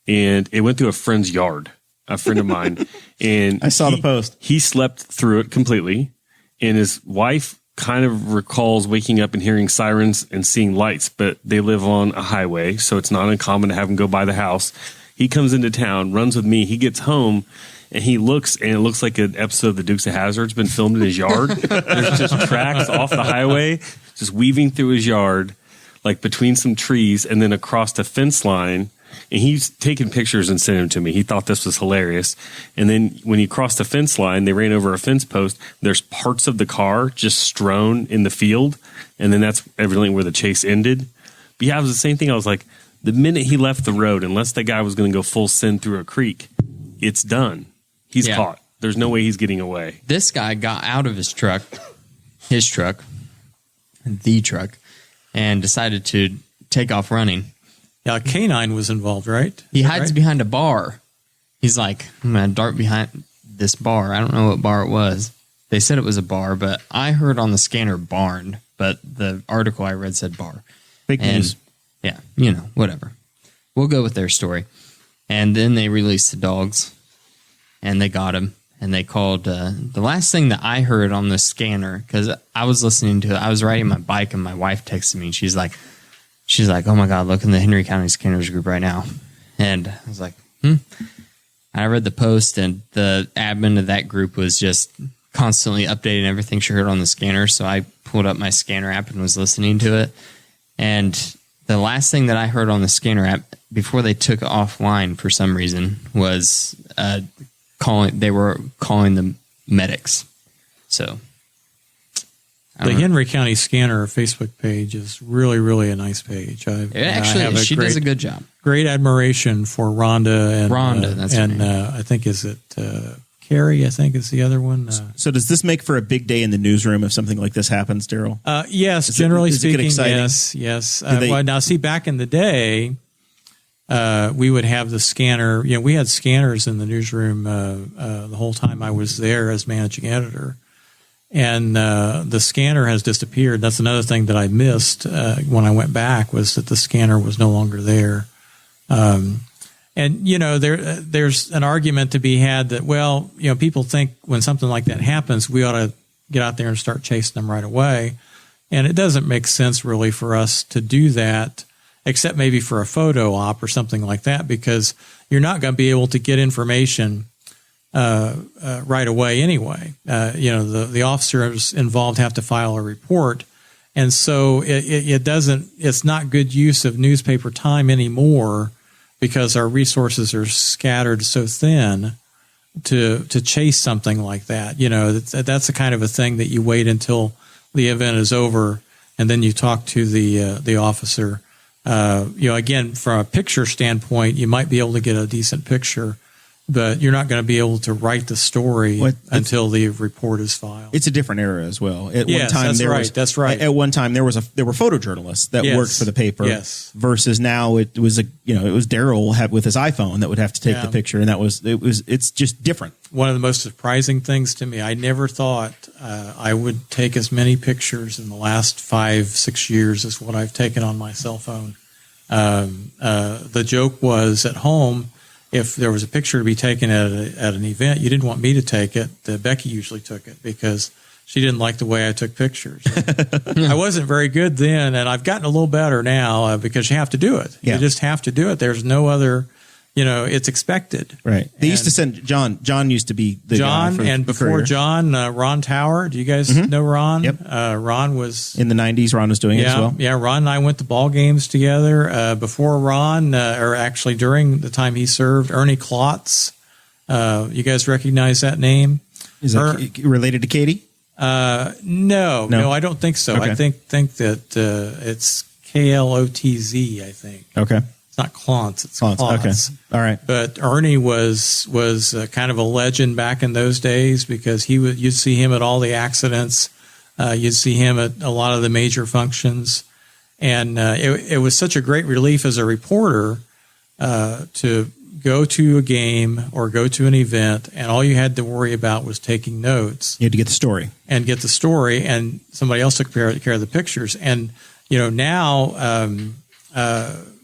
and it went through a friend's yard, a friend of mine. And I saw the post. He slept through it completely, and his wife kind of recalls waking up and hearing sirens and seeing lights, but they live on a highway, so it's not uncommon to have them go by the house. He comes into town, runs with me. He gets home, and he looks, and it looks like an episode of The Dukes of Hazzard's been filmed in his yard. There's just tracks off the highway, just weaving through his yard, like between some trees, and then across the fence line. And he's taking pictures and sending them to me. He thought this was hilarious. And then when he crossed the fence line, they ran over a fence post. There's parts of the car just strewn in the field. And then that's evidently where the chase ended. But yeah, it was the same thing. I was like, the minute he left the road, unless that guy was going to go full send through a creek, it's done. He's caught. There's no way he's getting away. This guy got out of the truck, and decided to take off running. Yeah, a canine was involved, right? He hides behind a bar. He's like, I'm going to dart behind this bar. I don't know what bar it was. They said it was a bar, but I heard on the scanner barn, but the article I read said bar. Fake news. Yeah, whatever. We'll go with their story. And then they released the dogs, and they got him. And they called, the last thing that I heard on the scanner, because I was listening to it, I was riding my bike, and my wife texted me, and she's like, oh my God, look in the Henry County Scanners group right now. And I was like, I read the post, and the admin of that group was just constantly updating everything she heard on the scanner. So I pulled up my scanner app and was listening to it. And the last thing that I heard on the scanner app before they took it offline for some reason was they were calling the medics. So the Henry County Scanner Facebook page is really, really a nice page. She does a good job. Great admiration for Rhonda and I think is it Carrie, I think is the other one. So does this make for a big day in the newsroom if something like this happens, Darrell? Yes, generally speaking, yes. Well, now see, back in the day, we would have the scanner. We had scanners in the newsroom the whole time I was there as managing editor. And the scanner has disappeared. That's another thing that I missed when I went back, was that the scanner was no longer there. And there's an argument to be had that, people think when something like that happens, we ought to get out there and start chasing them right away. And it doesn't make sense really for us to do that, except maybe for a photo op or something like that, because you're not going to be able to get information right away anyway. The officers involved have to file a report. And so it's not good use of newspaper time anymore, because our resources are scattered so thin to chase something like that. That's the kind of a thing that you wait until the event is over and then you talk to the officer. Again, from a picture standpoint, you might be able to get a decent picture, but you're not going to be able to write the story until the report is filed. It's a different era as well. At one time, that's right. At one time, there were photojournalists that worked for the paper. Yes. Versus now, it was Darrell with his iPhone that would have to take the picture, and it's just different. One of the most surprising things to me, I never thought I would take as many pictures in the last 5-6 years as what I've taken on my cell phone. The joke was at home, if there was a picture to be taken at an event, you didn't want me to take it. Becky usually took it because she didn't like the way I took pictures. I wasn't very good then, and I've gotten a little better now because you have to do it. Yeah. You just have to do it. There's no other, it's expected. Right. They used to send John. John used to be the John, guy and before Courier. John, Ron Tower. Do you guys know Ron? Yep. Ron was in the 90s. Ron was doing it as well. Yeah, Ron and I went to ball games together. Before Ron, or actually during the time he served, Ernie Klotz. You guys recognize that name? Is that related to Katie? No, I don't think so. Okay. I think that it's Klotz. I think. Okay. It's not Klontz. It's Klontz. Klotz. Okay. All right. But Ernie was kind of a legend back in those days because you'd see him at all the accidents. You'd see him at a lot of the major functions. And it was such a great relief as a reporter to go to a game or go to an event, and all you had to worry about was taking notes. You had to get the story. And somebody else took care of the pictures. And, now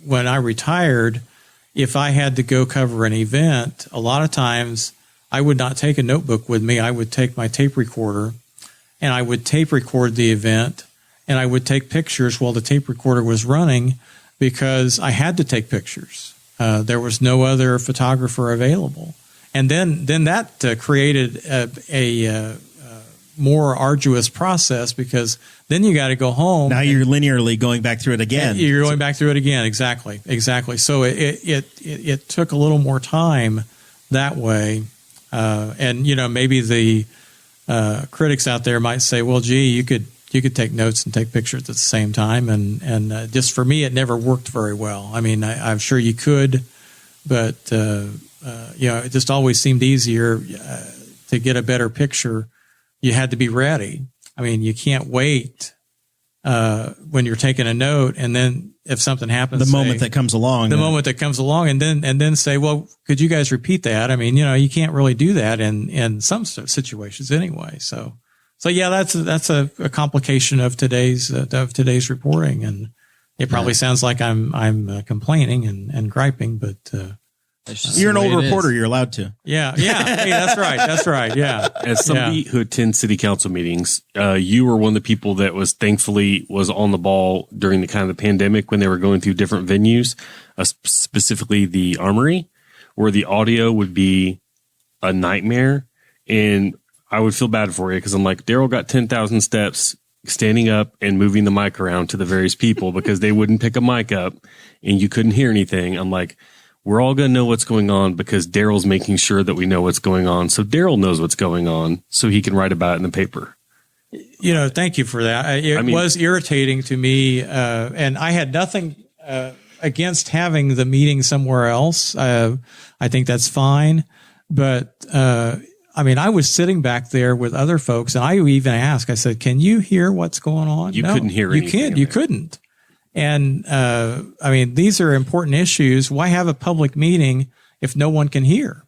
when I retired, if I had to go cover an event, a lot of times I would not take a notebook with me. I would take my tape recorder, and I would tape record the event, and I would take pictures while the tape recorder was running because I had to take pictures. There was no other photographer available. And then that created a more arduous process because then you got to go home. Now you're linearly going back through it again. You're going back through it again. Exactly. So it took a little more time that way. And, maybe the critics out there might say, well, gee, you could take notes and take pictures at the same time. And just for me, it never worked very well. I mean, I'm sure you could, but, it just always seemed easier to get a better picture. You had to be ready. I mean, you can't wait when you're taking a note, and then if something happens, the moment that comes along, and then say, well, could you guys repeat that? I mean, you can't really do that in some situations anyway. So yeah, that's a complication of today's reporting, and it probably sounds like I'm complaining and griping, but you're an old reporter. You're allowed to. Yeah. Hey, that's right. Yeah. As somebody who attends city council meetings, you were one of the people that was on the ball during the kind of the pandemic when they were going through different venues, specifically the Armory. where the audio would be a nightmare. And I would feel bad for you because I'm like, Darrel got 10,000 steps standing up and moving the mic around to the various people because they wouldn't pick a mic up and you couldn't hear anything. I'm like, we're all going to know what's going on because Darrel's making sure that we know what's going on. So Darrel knows what's going on so he can write about it in the paper. Thank you for that. It was irritating to me, and I had nothing against having the meeting somewhere else. I think that's fine. But, I was sitting back there with other folks, and I even asked, I said, can you hear what's going on? You couldn't hear anything. You couldn't. And, these are important issues. Why have a public meeting if no one can hear?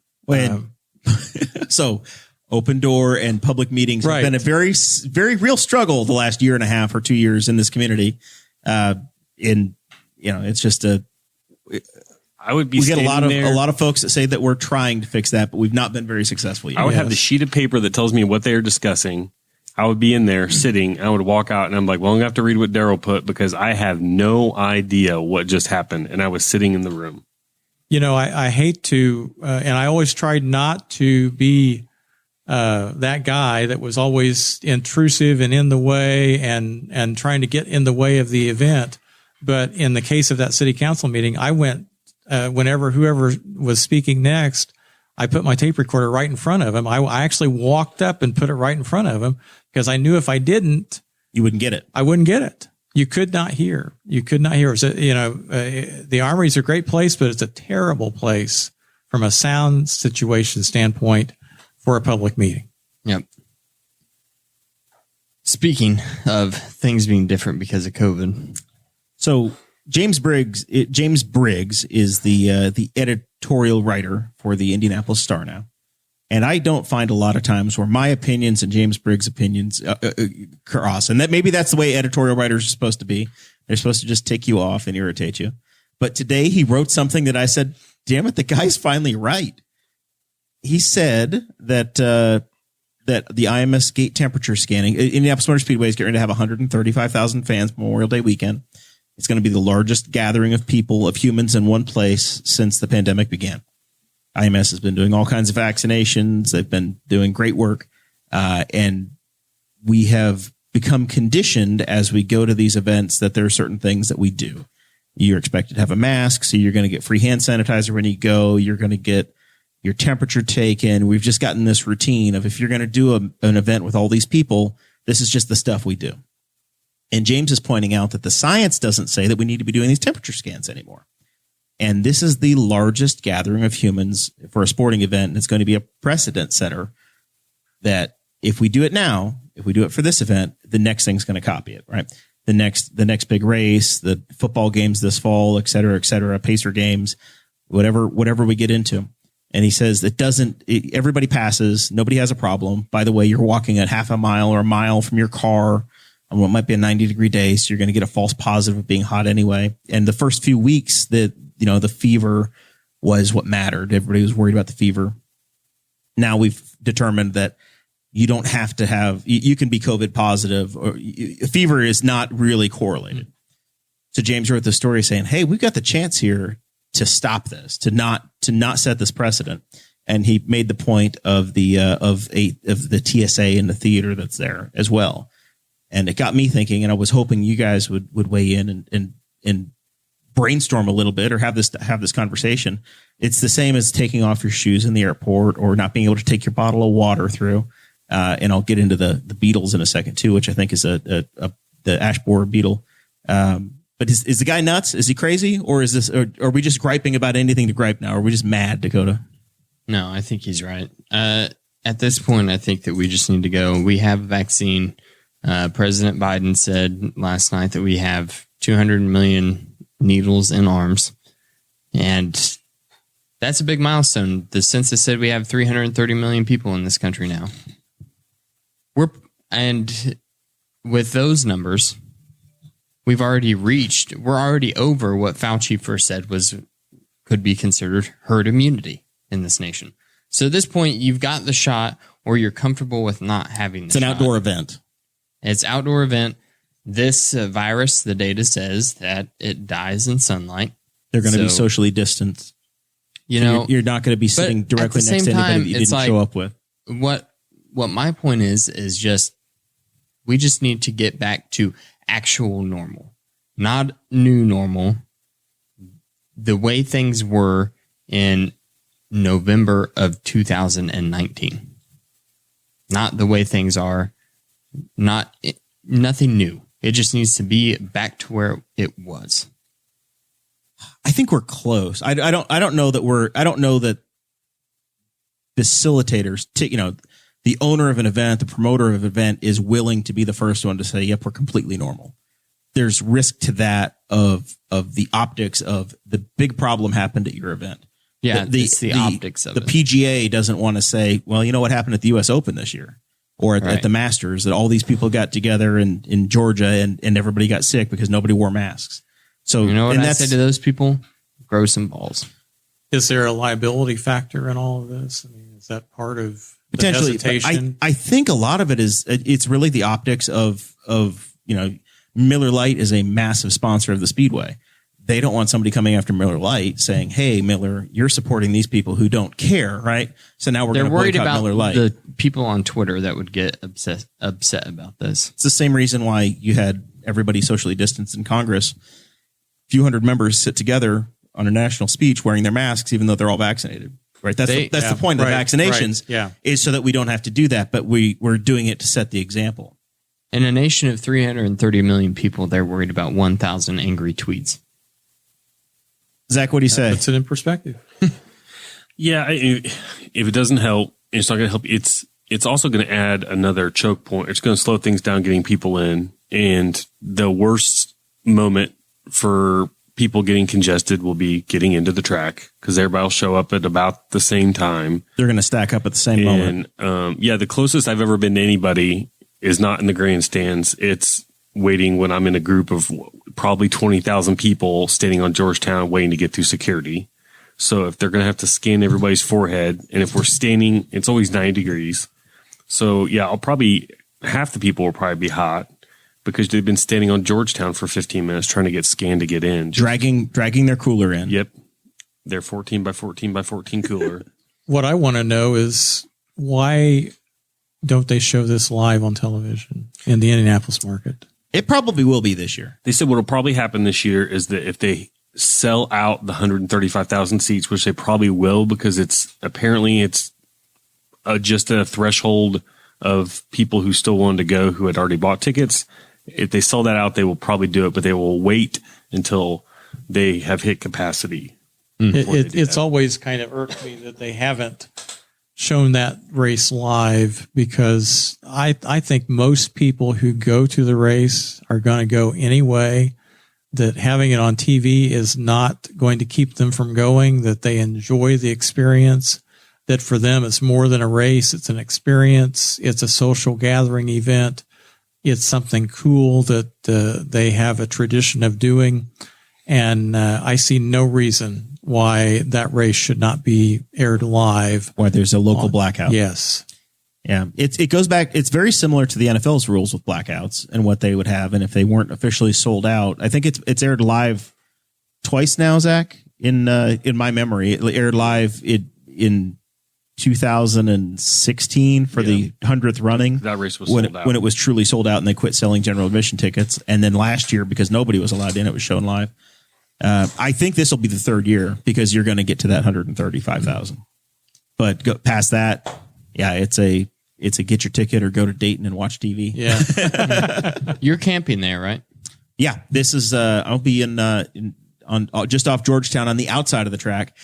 So open door and public meetings have been a very, very real struggle the last year and a half or 2 years in this community. It's just I would be. We get a lot of folks that say that we're trying to fix that, but we've not been very successful yet. I would have the sheet of paper that tells me what they are discussing. I would be in there sitting. I would walk out and I'm like, well, I'm gonna have to read what Darrel put because I have no idea what just happened. And I was sitting in the room. I hate to, and I always tried not to be that guy that was always intrusive and in the way and trying to get in the way of the event. But in the case of that city council meeting, I went whenever whoever was speaking next, I put my tape recorder right in front of him. I actually walked up and put it right in front of him because I knew if I didn't, you wouldn't get it. I wouldn't get it. You could not hear. So, the Armory is a great place, but it's a terrible place from a sound situation standpoint for a public meeting. Yep. Speaking of things being different because of COVID. So James Briggs is the editorial writer for the Indianapolis Star now. And I don't find a lot of times where my opinions and James Briggs' opinions cross. And maybe that's the way editorial writers are supposed to be. They're supposed to just tick you off and irritate you. But today he wrote something that I said, damn it, the guy's finally right. He said that the IMS gate temperature scanning, Indianapolis Motor Speedway is getting ready to have 135,000 fans Memorial Day weekend. It's going to be the largest gathering of people, of humans in one place since the pandemic began. IMS has been doing all kinds of vaccinations. They've been doing great work. And we have become conditioned as we go to these events that there are certain things that we do. You're expected to have a mask, so you're going to get free hand sanitizer when you go. You're going to get your temperature taken. We've just gotten this routine of if you're going to do an event with all these people, this is just the stuff we do. And James is pointing out that the science doesn't say that we need to be doing these temperature scans anymore. And this is the largest gathering of humans for a sporting event. And it's going to be a precedent setter that if we do it now, if we do it for this event, the next thing's going to copy it, right? The next big race, the football games this fall, et cetera, Pacer games, whatever we get into. And he says everybody passes. Nobody has a problem. By the way, you're walking at half a mile or a mile from your car on what might be a 90-degree day. So you're going to get a false positive of being hot anyway. And the first few weeks the fever was what mattered. Everybody was worried about the fever. Now we've determined that you don't have to have, you can be COVID positive, or fever is not really correlated. So James wrote the story saying, hey, we've got the chance here to stop this, to not set this precedent. And he made the point of the TSA in the theater that's there as well. And it got me thinking, and I was hoping you guys would weigh in and brainstorm a little bit or have this conversation. It's the same as taking off your shoes in the airport or not being able to take your bottle of water through. And I'll get into the beetles in a second too, which I think is the ash borer beetle. But is the guy nuts? Is he crazy? Or are we just griping about anything to gripe now? Or are we just mad, Dakota? No, I think he's right. At this point, I think that we just need to go. We have a vaccine. President Biden said last night that we have 200 million needles in arms. And that's a big milestone. The census said we have 330 million people in this country now. And with those numbers, we're already over what Fauci first said could be considered herd immunity in this nation. So at this point, you've got the shot or you're comfortable with not having the shot. It's an outdoor event. It's outdoor event. This virus, the data says that it dies in sunlight. They're going to be socially distanced. You know, you're not going to be sitting directly next to anybody that you didn't show up with. What my point is just we just need to get back to actual normal, not new normal. The way things were in November of 2019, not the way things are. Nothing new. It just needs to be back to where it was. I think we're close. I don't know that facilitators, the owner of an event, the promoter of an event is willing to be the first one to say, yep, we're completely normal. There's risk to that of the optics of the big problem happened at your event. Yeah, it's the optics of it. The it. PGA doesn't want to say, well, you know what happened at the U.S. Open this year or at the Masters, that all these people got together in Georgia and everybody got sick because nobody wore masks. So you know what I say to those people? Grow some balls. Is there a liability factor in all of this? I mean, is that part of the potentially hesitation? I think a lot of it is it's really the optics of Miller Lite is a massive sponsor of the Speedway. They don't want somebody coming after Miller Lite saying, "Hey, Miller, you're supporting these people who don't care, right?" So now we're going to boycott Miller Lite. The people on Twitter that would get upset about this. It's the same reason why you had everybody socially distanced in Congress. A few hundred members sit together on a national speech wearing their masks, even though they're all vaccinated. Right? That's the point of vaccinations. Right, yeah. Is so that we don't have to do that, but we're doing it to set the example. In a nation of 330 million people, they're worried about 1,000 angry tweets. Zach, what do you say? Puts it in perspective. Yeah, if it doesn't help, it's not going to help. It's also going to add another choke point. It's going to slow things down getting people in. And the worst moment for people getting congested will be getting into the track because everybody will show up at about the same time. They're going to stack up at the same moment. The closest I've ever been to anybody is not in the grandstands. It's waiting when I'm in a group of probably 20,000 people standing on Georgetown waiting to get through security. So if they're going to have to scan everybody's forehead, and if we're standing, it's always 90 degrees. So yeah, half the people will probably be hot because they've been standing on Georgetown for 15 minutes trying to get scanned to get in. Dragging their cooler in. Yep. Their 14 by 14 by 14 cooler. What I want to know is why don't they show this live on television in the Indianapolis market? It probably will be this year. They said what will probably happen this year is that if they sell out the 135,000 seats, which they probably will, because it's just a threshold of people who still wanted to go who had already bought tickets. If they sell that out, they will probably do it, but they will wait until they have hit capacity. It's always kind of irked me that they haven't shown that race live, because I think most people who go to the race are going to go anyway, that having it on TV is not going to keep them from going, that they enjoy the experience, that for them it's more than a race, it's an experience, it's a social gathering event, it's something cool that they have a tradition of doing. And I see no reason why that race should not be aired live. Why there's a local blackout. Yes. Yeah. It goes back. It's very similar to the NFL's rules with blackouts and what they would have. And if they weren't officially sold out, I think it's aired live twice now, Zach, in my memory. It aired live in 2016 for the 100th running. That race was sold out. When it was truly sold out and they quit selling general admission tickets. And then last year, because nobody was allowed in, it was shown live. I think this will be the third year because you're going to get to that 135,000. But go past that, yeah, it's a get your ticket or go to Dayton and watch TV. Yeah. You're camping there, right? Yeah, this is I'll be on just off Georgetown on the outside of the track.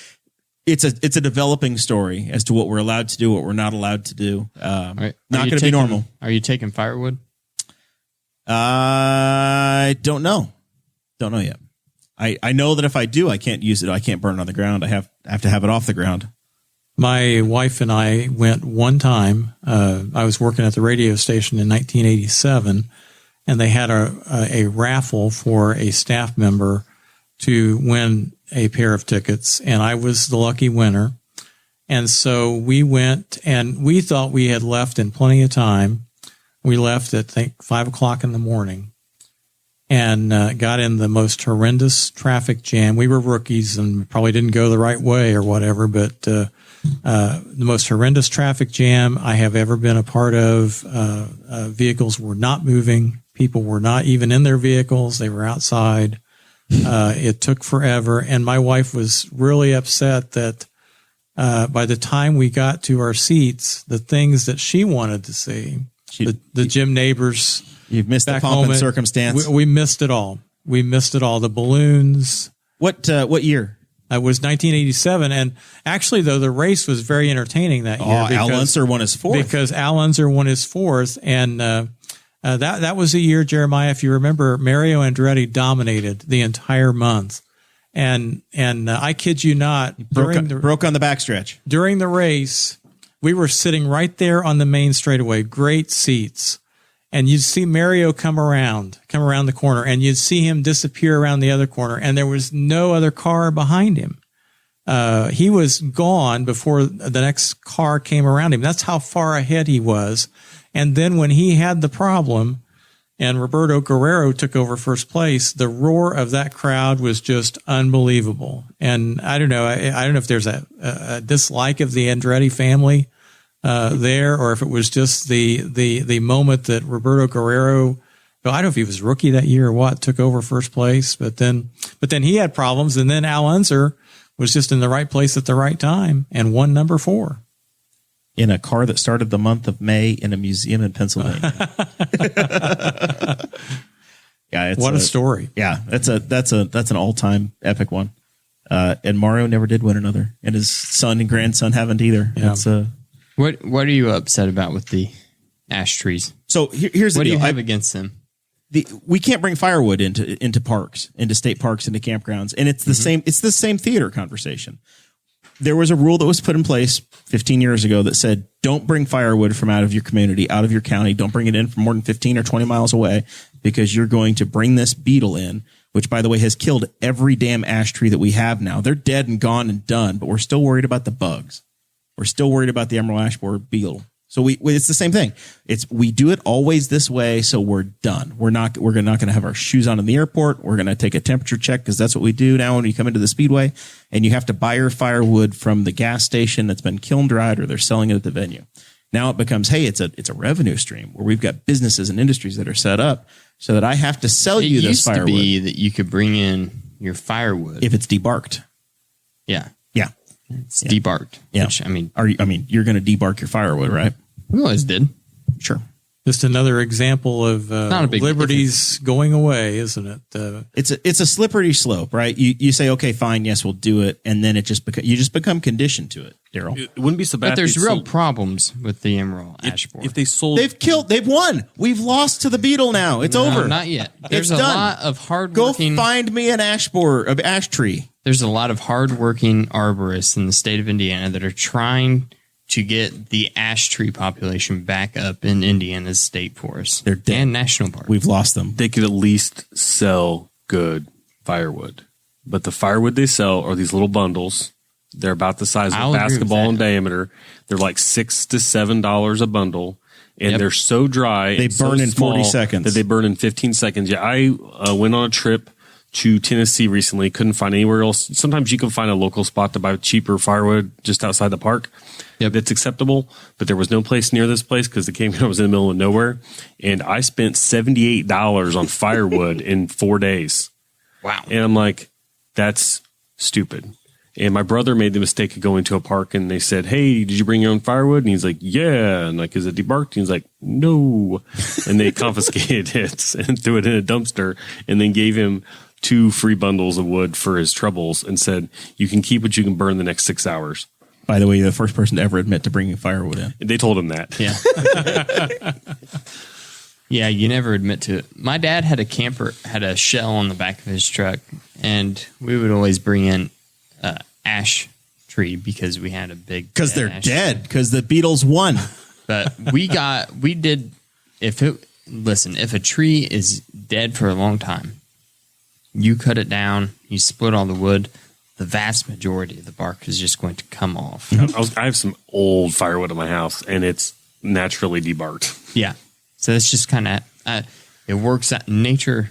It's a developing story as to what we're allowed to do, what we're not allowed to do. Not going to be normal. Are you taking firewood? I don't know. Don't know yet. I know that if I do, I can't use it. I can't burn it on the ground. I have to have it off the ground. My wife and I went one time. I was working at the radio station in 1987, and they had a raffle for a staff member to win a pair of tickets, and I was the lucky winner. And so we went, and we thought we had left in plenty of time. We left at, I think, 5 o'clock in the morning. and got in the most horrendous traffic jam. We were rookies and probably didn't go the right way or whatever, but the most horrendous traffic jam I have ever been a part of. Vehicles were not moving. People were not even in their vehicles. They were outside. It took forever. And my wife was really upset that by the time we got to our seats, the things that she wanted to see, the Jim Neighbors. You've missed the pomp and circumstance. We missed it all. We missed it all. The balloons. What year? It was 1987. And actually, though, the race was very entertaining that year. Al Unser won his fourth. Because Al Unser won his fourth. And that was the year, Jeremiah, if you remember, Mario Andretti dominated the entire month. And I kid you not, broke on the backstretch. During the race, we were sitting right there on the main straightaway, great seats. And you'd see Mario come around the corner, and you'd see him disappear around the other corner, and there was no other car behind him. He was gone before the next car came around him. That's how far ahead he was. And then when he had the problem and Roberto Guerrero took over first place, the roar of that crowd was just unbelievable. And I don't know. I don't know if there's a dislike of the Andretti family there, or if it was just the moment that Roberto Guerrero, well, I don't know if he was rookie that year or what, took over first place, but then he had problems, and then Al Unser was just in the right place at the right time and won number 4. In a car that started the month of May in a museum in Pennsylvania. Yeah, what a story. Yeah, that's an all-time epic one. And Mario never did win another, and his son and grandson haven't either. Yeah. What are you upset about with the ash trees? So here's the deal. What do you have against them? We can't bring firewood into parks, into state parks, into campgrounds, and it's the same. It's the same theater conversation. There was a rule that was put in place 15 years ago that said, don't bring firewood from out of your community, out of your county. Don't bring it in from more than 15 or 20 miles away, because you're going to bring this beetle in, which, by the way, has killed every damn ash tree that we have now. They're dead and gone and done, but we're still worried about the bugs. We're still worried about the emerald ash borer beetle. So it's the same thing. We do it always this way, so we're done. We're not going to have our shoes on in the airport. We're going to take a temperature check, because that's what we do now when you come into the speedway, and you have to buy your firewood from the gas station that's been kiln dried, or they're selling it at the venue. Now it becomes, hey, it's a revenue stream where we've got businesses and industries that are set up so that I have to sell you this firewood. It used to be that you could bring in your firewood if it's debarked. Yeah. Yeah. It's debarked. Yeah. Which, you're going to debark your firewood, right? We always did. Sure. Just another example of not a big liberties going away, isn't it? It's a slippery slope, right? You say, okay, fine, yes, we'll do it, and then you just become conditioned to it, Darrell. It wouldn't be so bad. But there's real problems with the emerald ash borer. If they sold, they've won. We've lost to the beetle now. It's over. Not yet. There's it's a done. lot of hardworking. Go find me an ash tree. There's a lot of hardworking arborists in the state of Indiana that are trying to get the ash tree population back up in Indiana's state forests. They're dead. And national parks. We've lost them. they could at least sell good firewood, but the firewood they sell are these little bundles. They're about the size of I'll a agree with basketball in that. diameter. They're like $6 to $7 a bundle, and Yep. they're so dry. They and so burn in 40 small seconds. That they burn in 15 seconds. Yeah, I went on a trip to Tennessee recently. Couldn't find anywhere else. Sometimes you can find a local spot to buy cheaper firewood just outside the park. Yep. That's acceptable, but there was no place near this place because the campground was in the middle of nowhere, and I spent $78 on firewood in 4 days. Wow. And I'm like, that's stupid. And my brother made the mistake of going to a park, and they said, hey, did you bring your own firewood? And he's like, yeah. And like, is it debarked? And he's like, no. And they confiscated it and threw it in a dumpster, and then gave him 2 free bundles of wood for his troubles and said, you can keep what you can burn the next 6 hours. By the way, you're the first person to ever admit to bringing firewood in. And they told him that. Yeah. Yeah, you never admit to it. My dad had a shell on the back of his truck, and we would always bring in ash tree because we had a big Because they're ash dead. Because the Beatles won. But if a tree is dead for a long time, you cut it down, you split all the wood, the vast majority of the bark is just going to come off. I have some old firewood in my house, and it's naturally debarked. Yeah. So it's just kind of, it works out. Nature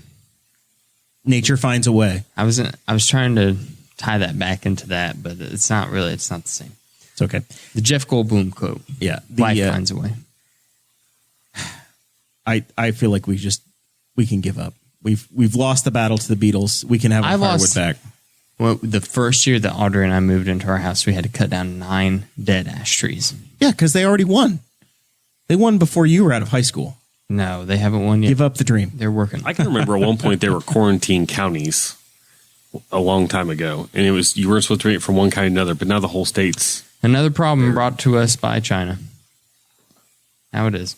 Nature finds a way. I was trying to tie that back into that, but it's not really. It's not the same. It's okay. The Jeff Goldblum quote. Yeah. Life finds a way. I feel like we can give up. We've lost the battle to the Beatles. We can have our firewood back. Well, the first year that Audrey and I moved into our house, we had to cut down 9 dead ash trees. Yeah, because they already won. They won before you were out of high school. No, they haven't won yet. Give up the dream. They're working. I can remember at one point they were quarantine counties a long time ago, and it was you weren't supposed to rate from one kind to another, but now the whole state's Another problem brought to us by China. How it is.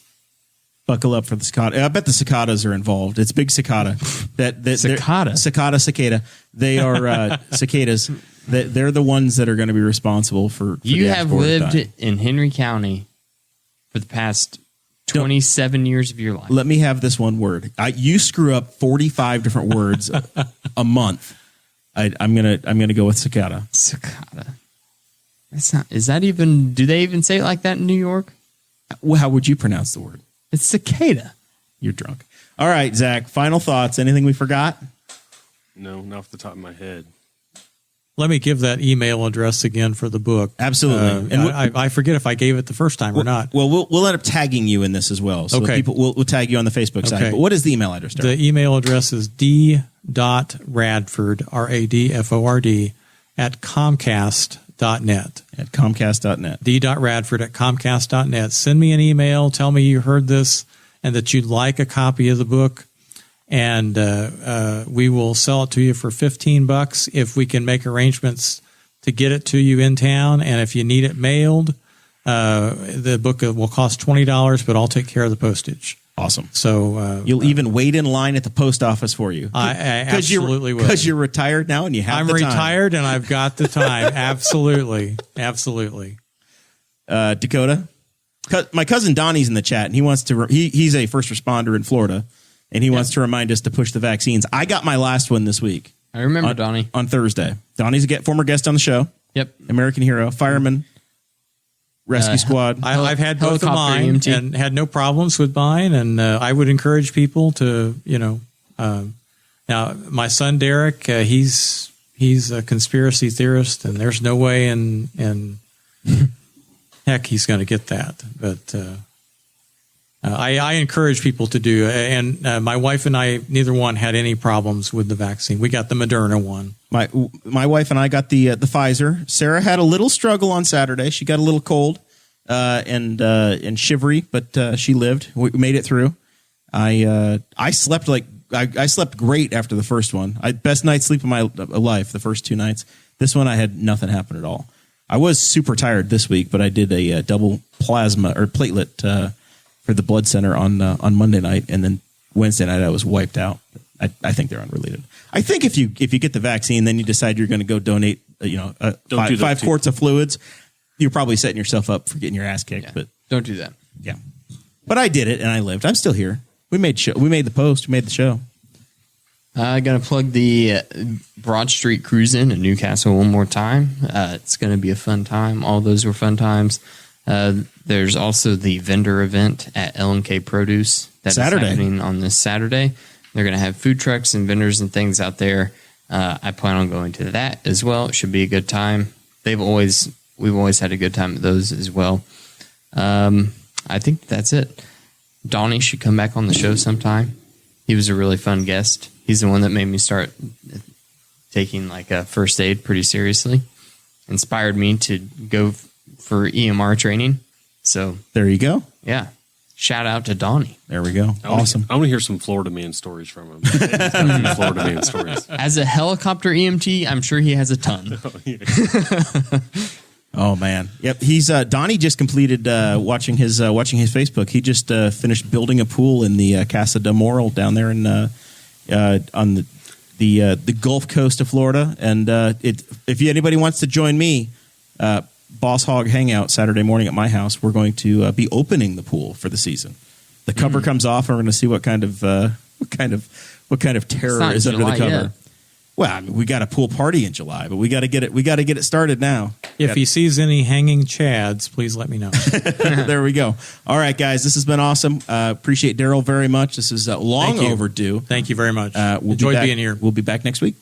Buckle up for the cicada. I bet the cicadas are involved. It's big cicada. Cicada. They are cicadas. They're the ones that are going to be responsible for you the have lived in Henry County for the past 27 years of your life. Let me have this one word. You screw up 45 different words a month. I'm gonna go with cicada. Cicada. That's not. Is that even? Do they even say it like that in New York? Well, how would you pronounce the word? It's cicada. You're drunk. All right, Zach. Final thoughts. Anything we forgot? No, not off the top of my head. Let me give that email address again for the book. Absolutely. And I forget if I gave it the first time or not. Well, we'll end up tagging you in this as well. So okay. people, we'll tag you on the Facebook side. Okay. But what is the email address? The email address is d.radford, RADFORD, at Comcast.net. At Comcast.net. d.radford at Comcast.net. Send me an email. Tell me you heard this and that you'd like a copy of the book. And we will sell it to you for $15 if we can make arrangements to get it to you in town. And if you need it mailed, the book will cost $20, but I'll take care of the postage. Awesome. So you'll even wait in line at the post office for you. I absolutely will. Because you're retired now and you have the time. I'm retired and I've got the time. Absolutely. Dakota, my cousin Donnie's in the chat, and he wants to. He's a first responder in Florida, and he wants to remind us to push the vaccines. I got my last one this week. I remember Donnie on Thursday. Donnie's a former guest on the show. Yep, American hero, fireman, rescue squad. I've had both of mine EMT. And had no problems with mine, and I would encourage people to, now my son Derek, he's a conspiracy theorist, and there's no way in heck he's going to get that, but I encourage people to do, and my wife and I, neither one had any problems with the vaccine. We got the Moderna one. My wife and I got the Pfizer. Sarah had a little struggle on Saturday. She got a little cold and shivery, but she lived. We made it through. I slept I slept great after the first one. Best night's sleep of my life. The first 2 nights. This one I had nothing happen at all. I was super tired this week, but I did a double plasma or platelet for the blood center on Monday night, and then Wednesday night I was wiped out. I think they're unrelated. I think if you get the vaccine, then you decide you're going to go donate 5 quarts of fluids, you're probably setting yourself up for getting your ass kicked. Yeah, but don't do that. Yeah, but I did it and I lived. I'm still here. We made the post. We made the show. I'm going to plug the Broad Street Cruise In Newcastle one more time. It's going to be a fun time. All those were fun times. There's also the vendor event at L&K Produce that is happening on this Saturday. They're going to have food trucks and vendors and things out there. I plan on going to that as well. It should be a good time. We've always had a good time at those as well. I think that's it. Donnie should come back on the show sometime. He was a really fun guest. He's the one that made me start taking first aid pretty seriously. Inspired me to go for EMR training. So there you go. Yeah. Shout out to Donnie. There we go. Awesome. I want to hear some Florida man stories from him. Florida man stories. As a helicopter EMT, I'm sure he has a ton. Oh man. Yep. He's Donnie just completed watching his Facebook. He just finished building a pool in the Casa de Morrell down there in on the Gulf Coast of Florida. And if anybody wants to join me, Boss Hog Hangout Saturday morning at my house, we're going to be opening the pool for the season. The cover comes off, and we're going to see what kind of terror is under the cover. Yet. Well, I mean, we got a pool party in July, but we got to get it. We got to get it started now. If he sees any hanging chads, please let me know. There we go. All right, guys, this has been awesome. Appreciate Darrel very much. This is long overdue. Thank you very much. We'll Enjoyed being here. We'll be back next week.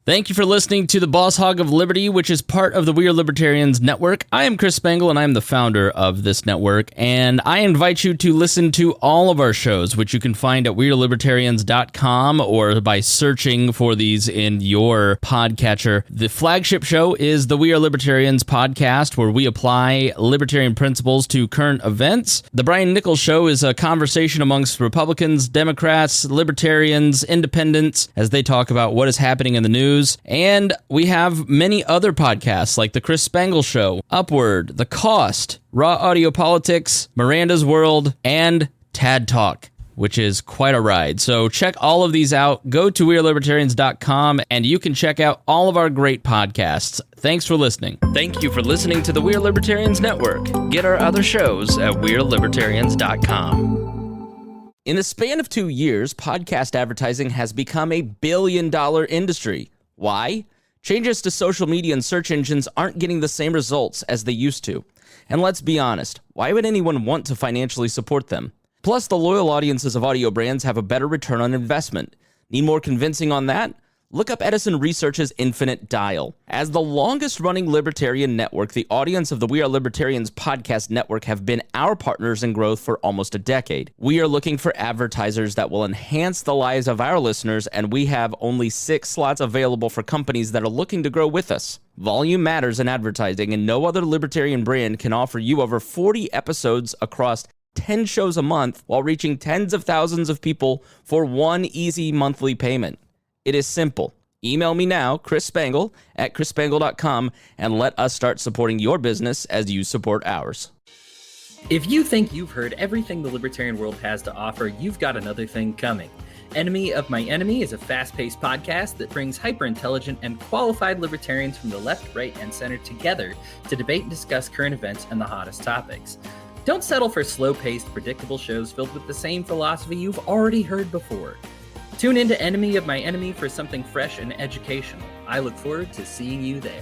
Thank you for listening to the Boss Hog of Liberty, which is part of the We Are Libertarians Network. I am Chris Spangle, and I am the founder of this network, and I invite you to listen to all of our shows, which you can find at wearelibertarians.com or by searching for these in your podcatcher. The flagship show is the We Are Libertarians podcast, where we apply libertarian principles to current events. The Brian Nichols Show is a conversation amongst Republicans, Democrats, Libertarians, Independents, as they talk about what is happening in the news. And we have many other podcasts like The Chris Spangle Show, Upward, The Cost, Raw Audio Politics, Miranda's World, and Tad Talk, which is quite a ride. So check all of these out. Go to wearelibertarians.com and you can check out all of our great podcasts. Thanks for listening. Thank you for listening to the We Are Libertarians Network. Get our other shows at wearelibertarians.com. In the span of 2 years, podcast advertising has become a billion-dollar industry. Why? Changes to social media and search engines aren't getting the same results as they used to. And let's be honest, why would anyone want to financially support them? Plus, the loyal audiences of audio brands have a better return on investment. Need more convincing on that? Look up Edison Research's Infinite Dial. As the longest-running libertarian network, the audience of the We Are Libertarians podcast network have been our partners in growth for almost a decade. We are looking for advertisers that will enhance the lives of our listeners, and we have only 6 slots available for companies that are looking to grow with us. Volume matters in advertising, and no other libertarian brand can offer you over 40 episodes across 10 shows a month while reaching tens of thousands of people for one easy monthly payment. It is simple. Email me now, Chris Spangle, at chrisspangle.com, and let us start supporting your business as you support ours. If you think you've heard everything the libertarian world has to offer, you've got another thing coming. Enemy of My Enemy is a fast-paced podcast that brings hyper-intelligent and qualified libertarians from the left, right, and center together to debate and discuss current events and the hottest topics. Don't settle for slow-paced, predictable shows filled with the same philosophy you've already heard before. Tune into Enemy of My Enemy for something fresh and educational. I look forward to seeing you there.